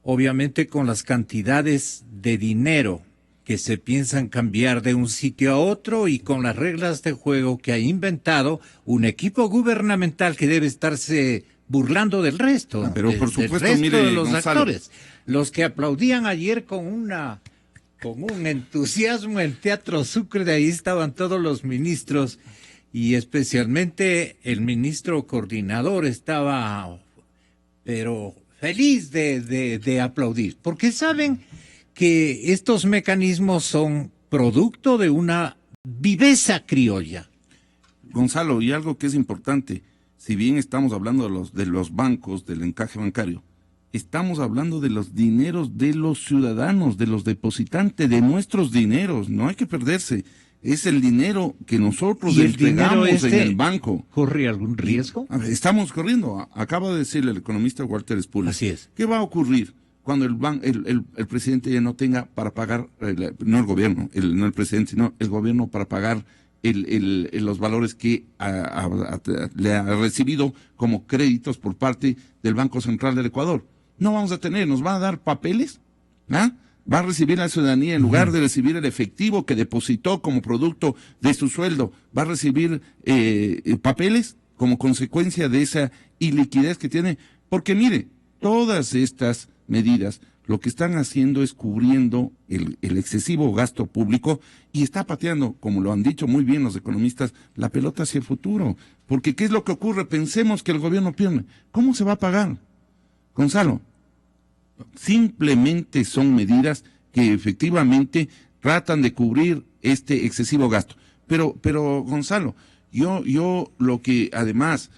obviamente, con las cantidades de dinero que se piensan cambiar de un sitio a otro y con las reglas de juego que ha inventado un equipo gubernamental que debe estarse burlando del resto, pero por supuesto, del resto mire, de los Gonzalo, actores. Los que aplaudían ayer con un entusiasmo en Teatro Sucre, de ahí estaban todos los ministros y especialmente el ministro coordinador estaba, pero feliz de aplaudir, porque saben que estos mecanismos son producto de una viveza criolla. Gonzalo, y algo que es importante, si bien estamos hablando de los bancos, del encaje bancario, estamos hablando de los dineros de los ciudadanos, de los depositantes, de nuestros dineros, no hay que perderse. Es el dinero que nosotros entregamos en el banco. ¿Corre algún riesgo? Estamos corriendo. Acaba de decirle el economista Walter Spuller. Así es. ¿Qué va a ocurrir cuando el presidente ya no tenga para pagar, no el gobierno, no el presidente, sino el gobierno para pagar los valores que le ha recibido como créditos por parte del Banco Central del Ecuador? No vamos a tener, nos va a dar papeles, ¿ah? Va a recibir la ciudadanía, en lugar de recibir el efectivo que depositó como producto de su sueldo, va a recibir papeles como consecuencia de esa iliquidez que tiene. Porque mire, todas estas medidas lo que están haciendo es cubriendo el excesivo gasto público y está pateando, como lo han dicho muy bien los economistas, la pelota hacia el futuro. Porque ¿qué es lo que ocurre? Pensemos que el gobierno pierde. ¿Cómo se va a pagar? Gonzalo, simplemente son medidas que efectivamente tratan de cubrir este excesivo gasto. Pero Gonzalo, yo lo que además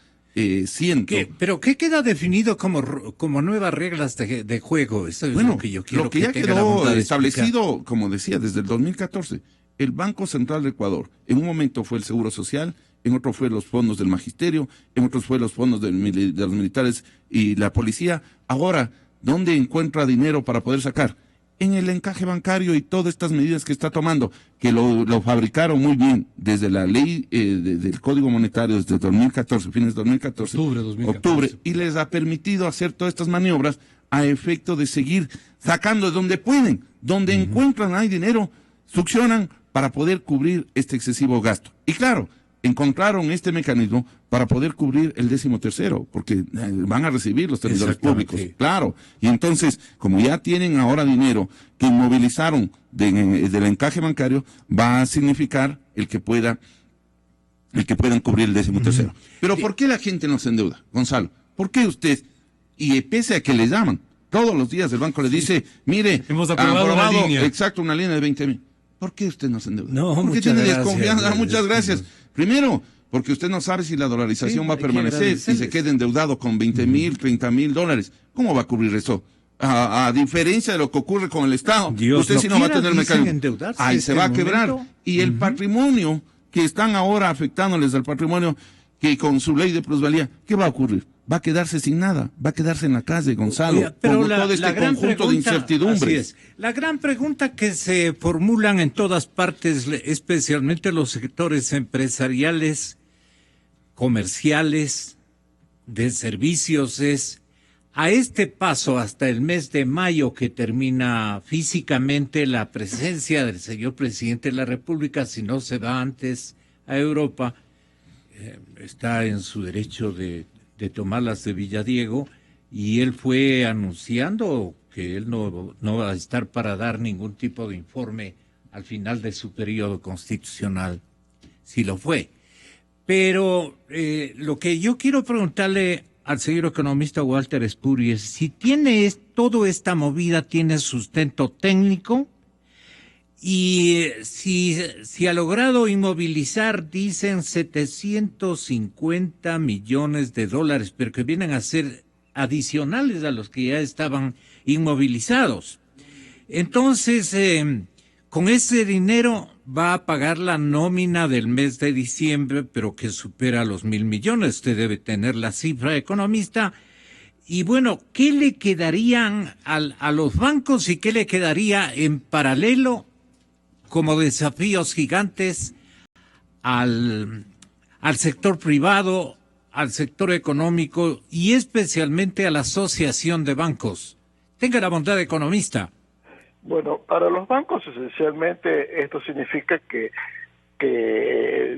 siento... ¿Pero qué queda definido como nuevas reglas de juego? Eso es bueno, lo que yo quiero lo que ya quedó establecido, como decía, desde el 2014. El Banco Central de Ecuador, en un momento fue el Seguro Social, en otro fue los fondos del Magisterio, en otros fue los fondos de los militares y la policía. Ahora, ¿dónde encuentra dinero para poder sacar? En el encaje bancario y todas estas medidas que está tomando, que lo fabricaron muy bien desde la ley del Código Monetario desde 2014, fines de 2014, octubre, y les ha permitido hacer todas estas maniobras a efecto de seguir sacando de donde pueden, donde encuentran hay dinero, succionan para poder cubrir este excesivo gasto. Y claro, encontraron este mecanismo para poder cubrir el 13º, porque van a recibir los servidores públicos, claro. Y entonces, como ya tienen ahora dinero que inmovilizaron del encaje bancario, va a significar el que puedan cubrir el 13º. Pero ¿por qué la gente no se endeuda, Gonzalo? ¿Por qué usted, y pese a que le llaman, todos los días el banco le dice, mire, hemos aprobado una línea. Exacto, una línea de 20.000. ¿Por qué usted no se endeuda? No, ¿Por qué muchas tiene gracias, desconfianza? Muchas gracias. Primero, porque usted no sabe si la dolarización va a permanecer, si se queda endeudado con 20,000, 30,000 dólares. ¿Cómo va a cubrir eso? A diferencia de lo que ocurre con el Estado, usted sí no va a tener mecanismo. Ahí se va a quebrar. Y el patrimonio que están ahora afectándoles al patrimonio, que con su ley de plusvalía, ¿qué va a ocurrir? Va a quedarse sin nada, va a quedarse en la calle, Gonzalo, pero con todo este conjunto de incertidumbres. Así es. La gran pregunta que se formulan en todas partes, especialmente los sectores empresariales, comerciales, de servicios, es: a este paso, hasta el mes de mayo, que termina físicamente la presencia del señor presidente de la República, si no se va antes a Europa, está en su derecho de tomar las de Villadiego, y él fue anunciando que él no va a estar para dar ningún tipo de informe al final de su periodo constitucional, si lo fue. Pero lo que yo quiero preguntarle al señor economista Walter Espuri es si toda esta movida tiene sustento técnico, y si ha logrado inmovilizar, dicen, 750 millones de dólares, pero que vienen a ser adicionales a los que ya estaban inmovilizados. Entonces, con ese dinero va a pagar la nómina del mes de diciembre, pero que supera los 1,000 millones. Usted debe tener la cifra, economista. Y bueno, ¿qué le quedarían a los bancos y qué le quedaría en paralelo como desafíos gigantes al sector privado, al sector económico y especialmente a la asociación de bancos? Tenga la bondad, economista. Bueno, para los bancos esencialmente esto significa que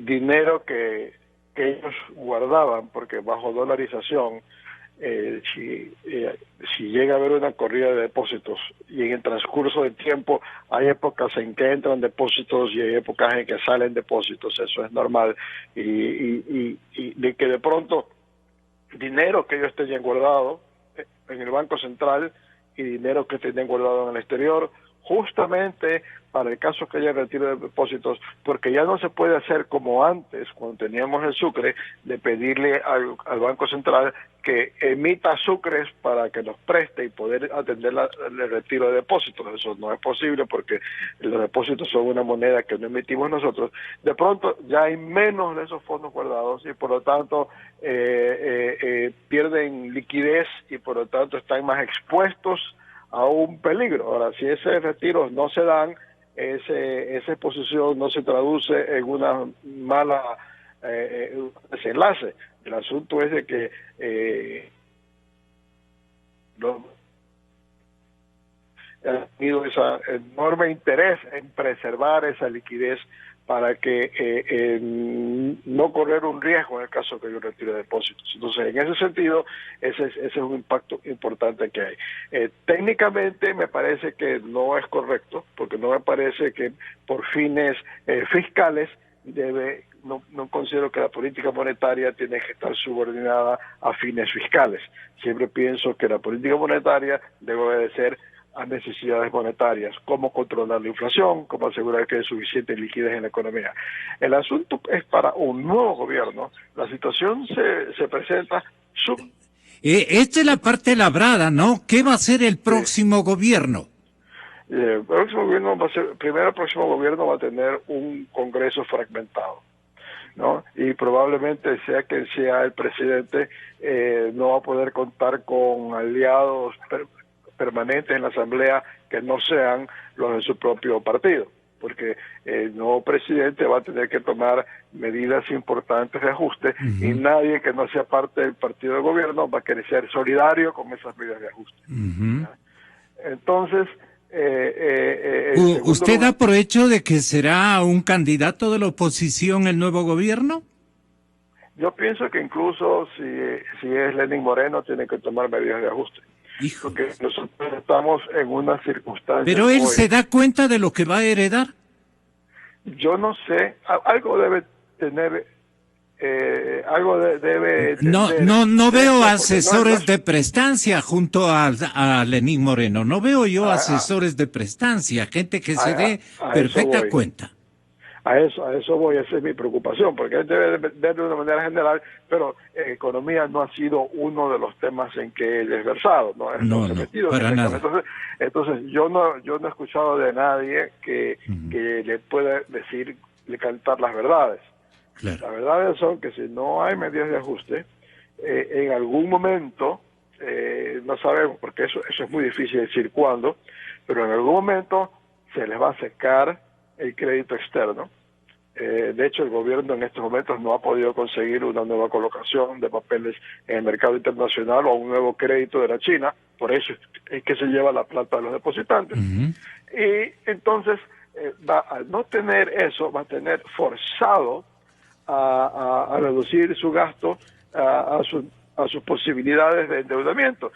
dinero que ellos guardaban, porque bajo dolarización, si llega a haber una corrida de depósitos y en el transcurso del tiempo hay épocas en que entran depósitos y hay épocas en que salen depósitos, eso es normal, y de que de pronto dinero que ellos tenían guardado en el Banco Central y dinero que tenían guardado en el exterior, justamente para el caso que haya retiro de depósitos, porque ya no se puede hacer como antes, cuando teníamos el sucre, de pedirle al Banco Central que emita sucres para que nos preste y poder atender el retiro de depósitos. Eso no es posible porque los depósitos son una moneda que no emitimos nosotros. De pronto ya hay menos de esos fondos guardados y por lo tanto pierden liquidez y por lo tanto están más expuestos a un peligro. Ahora, si esos retiros no se dan, esa exposición no se traduce en una mala desenlace. El asunto es de que ha tenido ese enorme interés en preservar esa liquidez para que no correr un riesgo en el caso que yo retire depósitos. Entonces, en ese sentido, ese es un impacto importante que hay. Técnicamente me parece que no es correcto, porque no me parece que por fines fiscales no considero que la política monetaria tiene que estar subordinada a fines fiscales. Siempre pienso que la política monetaria debe obedecer a necesidades monetarias, cómo controlar la inflación, cómo asegurar que hay suficiente liquidez en la economía. El asunto es para un nuevo gobierno. La situación se presenta... Esta es la parte labrada, ¿no? ¿Qué va a hacer el próximo gobierno? El próximo gobierno el próximo gobierno va a tener un Congreso fragmentado, ¿no? Y probablemente sea quien sea el presidente, no va a poder contar con aliados permanentes en la Asamblea que no sean los de su propio partido, porque el nuevo presidente va a tener que tomar medidas importantes de ajuste y nadie que no sea parte del partido de gobierno va a querer ser solidario con esas medidas de ajuste. Entonces, ¿usted da por hecho de que será un candidato de la oposición el nuevo gobierno? Yo pienso que incluso si es Lenín Moreno tiene que tomar medidas de ajuste. Porque nosotros estamos en una circunstancia... ¿Pero él se da cuenta de lo que va a heredar? Yo no sé, algo debe tener algo debe... No veo asesores de prestancia junto a Lenín Moreno. No veo yo asesores de prestancia, gente que se dé perfecta cuenta. A eso voy, esa es mi preocupación, porque él debe ver de una manera general, pero economía no ha sido uno de los temas en que él es versado, no para nada. Entonces yo no he escuchado de nadie que le pueda le cantar las verdades. Claro. Las verdades son que si no hay medidas de ajuste, en algún momento, no sabemos, porque eso es muy difícil decir cuándo, pero en algún momento se les va a secar el crédito externo. De hecho, el gobierno en estos momentos no ha podido conseguir una nueva colocación de papeles en el mercado internacional o un nuevo crédito de la China, por eso es que se lleva la plata de los depositantes. Y entonces, al no tener eso, va a tener forzado a reducir su gasto a sus posibilidades de endeudamiento.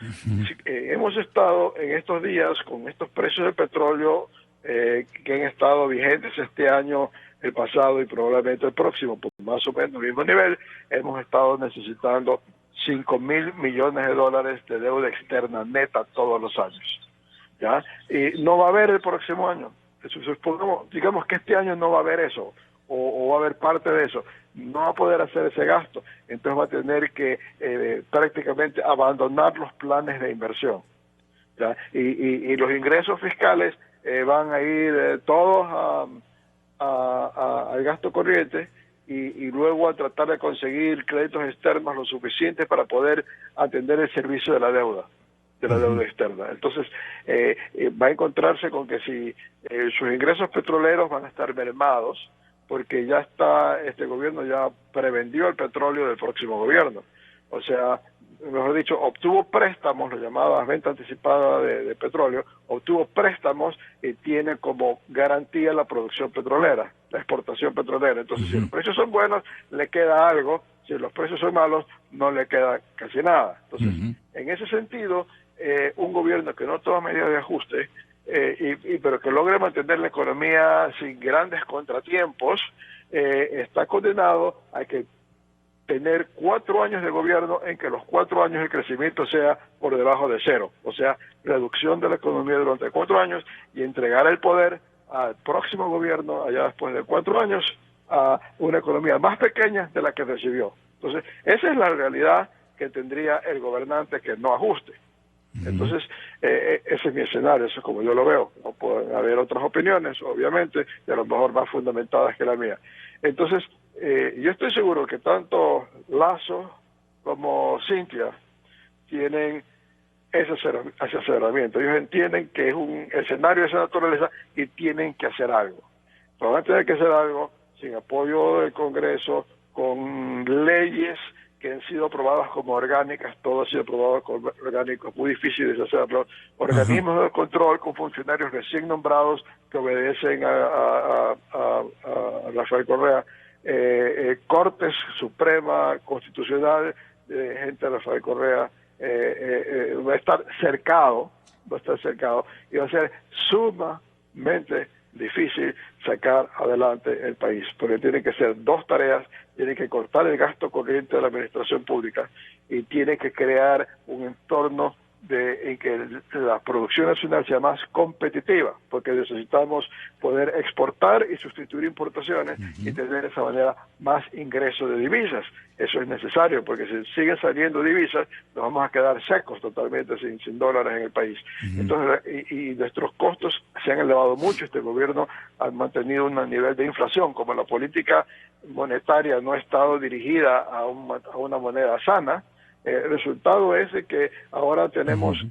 Hemos estado en estos días con estos precios del petróleo que han estado vigentes este año, el pasado y probablemente el próximo, por más o menos el mismo nivel. Hemos estado necesitando $5,000 millones de deuda externa neta todos los años, ¿ya? Y no va a haber el próximo año. Digamos que este año no va a haber eso, o va a haber parte de eso. No va a poder hacer ese gasto, entonces va a tener que prácticamente abandonar los planes de inversión, ¿ya? Y los ingresos fiscales van a ir todos al gasto corriente y luego a tratar de conseguir créditos externos lo suficientes para poder atender el servicio de la deuda externa. Entonces va a encontrarse con que si sus ingresos petroleros van a estar mermados, porque ya este gobierno ya prevendió el petróleo del próximo gobierno. O sea, mejor dicho, obtuvo préstamos, lo llamadas venta anticipada de petróleo, obtuvo préstamos y tiene como garantía la producción petrolera, la exportación petrolera. Entonces, si los precios son buenos, le queda algo; si los precios son malos, no le queda casi nada. Entonces, en ese sentido, un gobierno que no toma medidas de ajuste, pero que logre mantener la economía sin grandes contratiempos, está condenado a que tener 4 años de gobierno en que los 4 años el crecimiento sea por debajo de cero, o sea, reducción de la economía durante 4 años, y entregar el poder al próximo gobierno, allá después de 4 años, a una economía más pequeña de la que recibió. Entonces, esa es la realidad que tendría el gobernante que no ajuste. Entonces, ese es mi escenario, eso es como yo lo veo. No pueden haber otras opiniones, obviamente, y a lo mejor más fundamentadas que la mía. Entonces, yo estoy seguro que tanto Lasso como Cintia tienen ese asesoramiento. Ellos entienden que es un escenario de esa naturaleza y tienen que hacer algo. Pero van a tener que hacer algo sin apoyo del Congreso, con leyes que han sido aprobadas como orgánicas. Todo ha sido aprobado como orgánicos, muy difíciles de hacerlo. Organismos de control con funcionarios recién nombrados que obedecen a Rafael Correa, Cortes Suprema, Constitucional, gente de Rafael Correa, va a estar cercado y va a ser sumamente difícil sacar adelante el país, porque tienen que ser 2 tareas: tiene que cortar el gasto corriente de la administración pública y tiene que crear un entorno en que la producción nacional sea más competitiva, porque necesitamos poder exportar y sustituir importaciones y tener de esa manera más ingresos de divisas. Eso es necesario, porque si siguen saliendo divisas, nos vamos a quedar secos totalmente sin dólares en el país. Entonces, y nuestros costos se han elevado mucho. Este gobierno ha mantenido un nivel de inflación, como la política monetaria no ha estado dirigida a una moneda sana. El resultado es de que ahora tenemos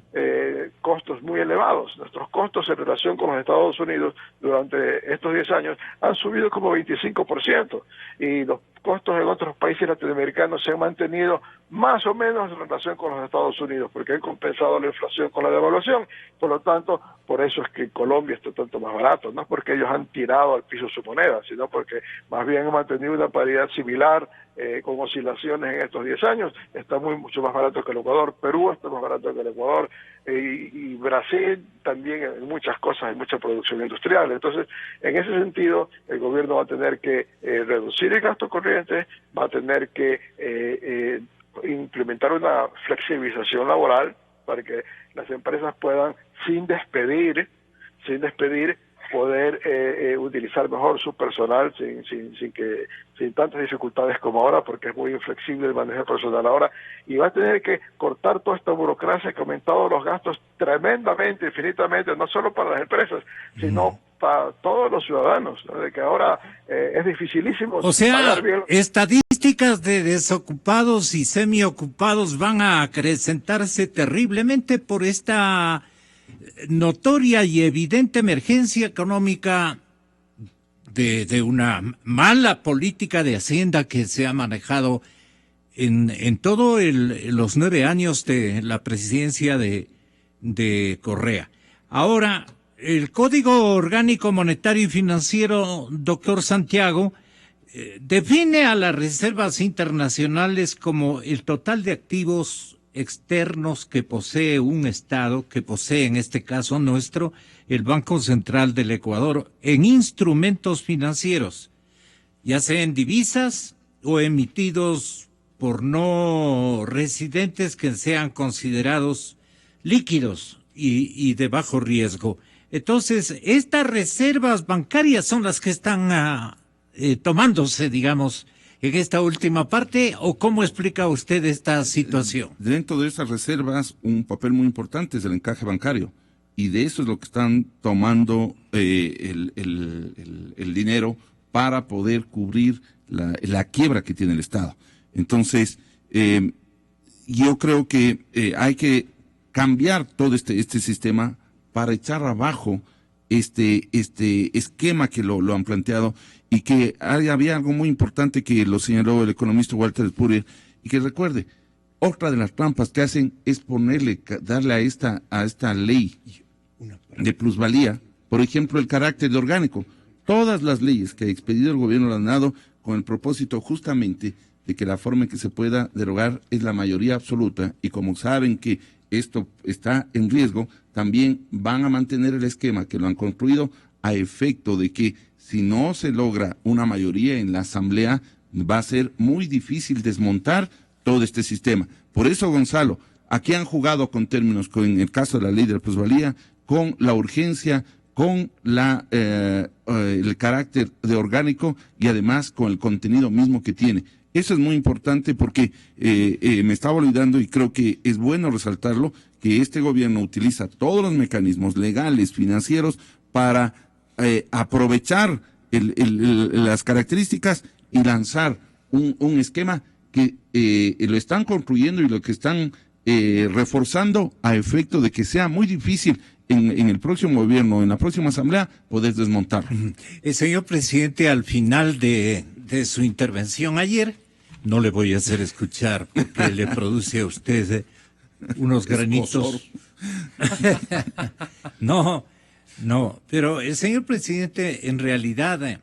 costos muy elevados. Nuestros costos en relación con los Estados Unidos durante estos 10 años han subido como 25%, y los costos en otros países latinoamericanos se han mantenido más o menos en relación con los Estados Unidos, porque han compensado la inflación con la devaluación. Por lo tanto, por eso es que Colombia está tanto más barato, no es porque ellos han tirado al piso su moneda, sino porque más bien han mantenido una paridad similar con oscilaciones en estos 10 años, está mucho más barato que el Ecuador, Perú está más barato que el Ecuador, y Brasil también en muchas cosas, en mucha producción industrial. Entonces, en ese sentido, el gobierno va a tener que reducir el gasto corriente, va a tener que implementar una flexibilización laboral para que las empresas puedan, sin despedir, poder utilizar mejor su personal sin tantas dificultades como ahora, porque es muy inflexible el manejo personal ahora, y va a tener que cortar toda esta burocracia que ha aumentado los gastos tremendamente, infinitamente, no solo para las empresas, sino para todos los ciudadanos, ¿no? De que ahora es dificilísimo. O sea, pagar bien. Estadísticas de desocupados y semiocupados van a acrecentarse terriblemente por esta notoria y evidente emergencia económica de una mala política de Hacienda que se ha manejado en todo los 9 años de la presidencia de Correa. Ahora, el Código Orgánico Monetario y Financiero, doctor Santiago, define a las reservas internacionales como el total de activos externos que posee un Estado, que posee en este caso nuestro, el Banco Central del Ecuador, en instrumentos financieros, ya sea en divisas o emitidos por no residentes que sean considerados líquidos y de bajo riesgo. Entonces, estas reservas bancarias son las que están tomándose, digamos, en esta última parte, ¿o cómo explica usted esta situación? Dentro de esas reservas, un papel muy importante es el encaje bancario, y de eso es lo que están tomando el dinero para poder cubrir la quiebra que tiene el Estado. Entonces, yo creo que hay que cambiar todo este sistema para echar abajo este esquema que lo han planteado, y que había algo muy importante que lo señaló el economista Walter Spurrier, y que recuerde, otra de las trampas que hacen es darle a esta ley de plusvalía, por ejemplo, el carácter de orgánico. Todas las leyes que ha expedido el gobierno lo han dado con el propósito justamente de que la forma en que se pueda derogar es la mayoría absoluta, y como saben que esto está en riesgo, también van a mantener el esquema que lo han construido a efecto de que si no se logra una mayoría en la Asamblea, va a ser muy difícil desmontar todo este sistema. Por eso, Gonzalo, aquí han jugado con términos, con el caso de la ley de la plusvalía, con la urgencia, con el carácter de orgánico y además con el contenido mismo que tiene. Eso es muy importante porque me estaba olvidando, y creo que es bueno resaltarlo, que este gobierno utiliza todos los mecanismos legales, financieros, para aprovechar las características y lanzar un esquema que lo están construyendo y lo que están reforzando a efecto de que sea muy difícil en el próximo gobierno, en la próxima asamblea, poder desmontarlo. Señor presidente, al final de su intervención ayer, no le voy a hacer escuchar porque le produce a usted unos granitos. No, pero el señor presidente en realidad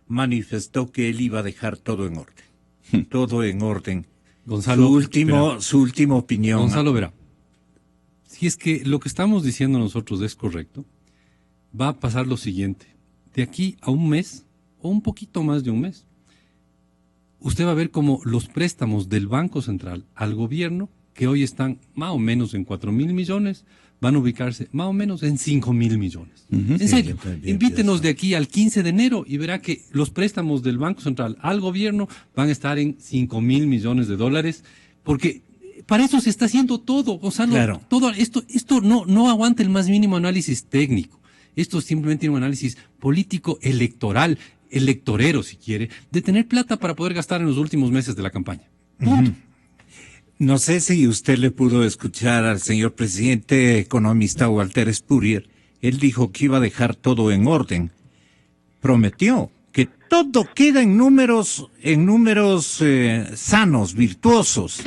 manifestó que él iba a dejar todo en orden. Todo en orden. Gonzalo, su última opinión. Gonzalo, verá. Si es que lo que estamos diciendo nosotros es correcto, va a pasar lo siguiente. De aquí a un mes, o un poquito más de un mes, usted va a ver como los préstamos del Banco Central al gobierno, que hoy están más o menos en 4.000 millones, van a ubicarse más o menos en 5.000 millones. En serio, invítenos de aquí al 15 de enero y verá que los préstamos del Banco Central al gobierno van a estar en 5.000 millones de dólares, porque para eso se está haciendo todo. O sea, claro. Todo esto no aguanta el más mínimo análisis técnico. Esto es simplemente un análisis político, electoral, electorero, si quiere, de tener plata para poder gastar en los últimos meses de la campaña. Punto. No sé si usted le pudo escuchar al señor presidente economista Walter Spurrier. Él dijo que iba a dejar todo en orden. Prometió que todo queda en números sanos, virtuosos.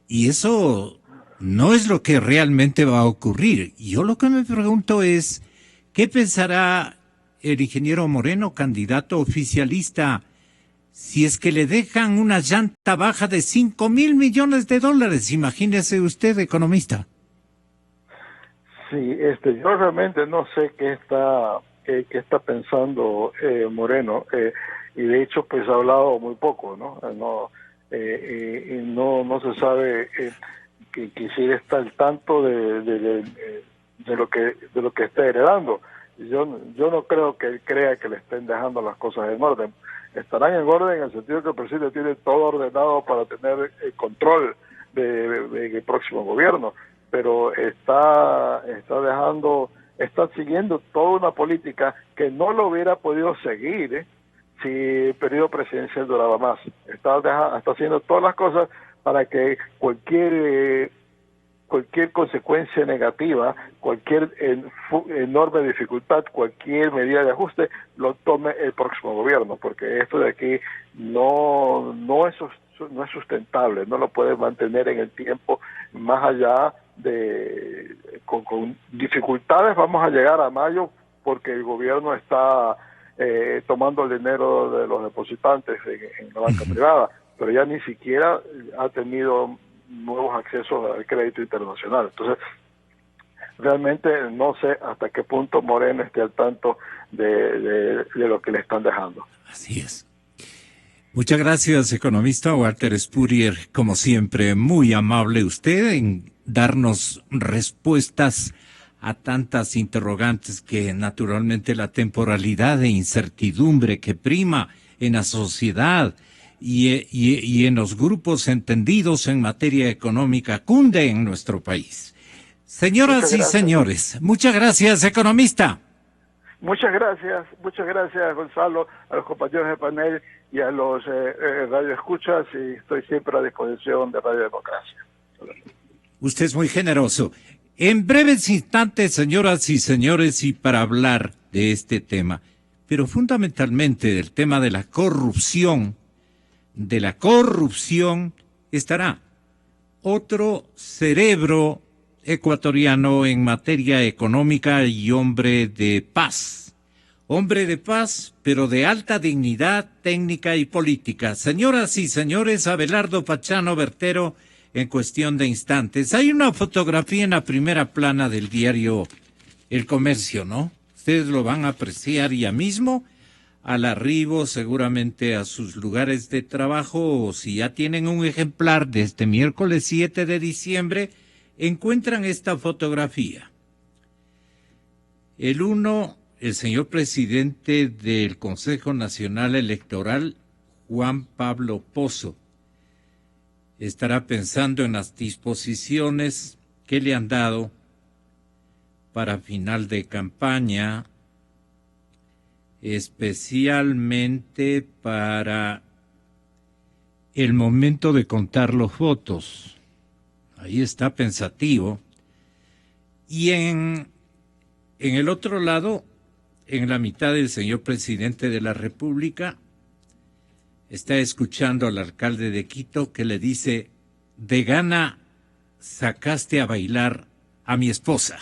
Y eso no es lo que realmente va a ocurrir. Yo lo que me pregunto es, ¿qué pensará el ingeniero Moreno, candidato oficialista, si es que le dejan una llanta baja de $5,000 millones? Imagínese usted, economista. Sí, yo realmente no sé qué está pensando Moreno, y de hecho pues ha hablado muy poco, ¿no? Y no se sabe que si él está al tanto de lo que está heredando. Yo no creo que él crea que le estén dejando las cosas en orden. Estarán en orden en el sentido que el presidente tiene todo ordenado para tener el control del próximo gobierno, pero está siguiendo toda una política que no lo hubiera podido seguir si el periodo presidencial duraba más. Está haciendo todas las cosas para que cualquier consecuencia negativa, cualquier enorme dificultad, cualquier medida de ajuste, lo tome el próximo gobierno, porque esto de aquí no es sustentable, no lo puede mantener en el tiempo. Más allá con dificultades vamos a llegar a mayo, porque el gobierno está tomando el dinero de los depositantes en la banca privada, pero ya ni siquiera ha tenido nuevos accesos al crédito internacional. Entonces, realmente no sé hasta qué punto Moreno esté al tanto de lo que le están dejando. Así es. Muchas gracias, economista Walter Spurrier. Como siempre, muy amable usted en darnos respuestas a tantas interrogantes que naturalmente la temporalidad e incertidumbre que prima en la sociedad y en los grupos entendidos en materia económica cunde en nuestro país. Señoras y señores, muchas gracias, economista. Muchas gracias, Gonzalo, a los compañeros de panel y a los radioescuchas, y estoy siempre a disposición de Radio Democracia. Usted es muy generoso. En breves instantes, señoras y señores, y para hablar de este tema, pero fundamentalmente del tema de la corrupción, estará otro cerebro ecuatoriano en materia económica y hombre de paz, pero de alta dignidad técnica y política. Señoras y señores, Abelardo Pachano Bertero, en cuestión de instantes. Hay una fotografía en la primera plana del diario El Comercio, ¿no? Ustedes lo van a apreciar ya mismo, al arribo seguramente a sus lugares de trabajo, o si ya tienen un ejemplar de este miércoles 7 de diciembre, encuentran esta fotografía. El señor presidente del Consejo Nacional Electoral, Juan Pablo Pozo, estará pensando en las disposiciones que le han dado para final de campaña, especialmente para el momento de contar los votos. Ahí está pensativo. Y en el otro lado, en la mitad, del señor presidente de la República está escuchando al alcalde de Quito, que le dice: de gana sacaste a bailar a mi esposa.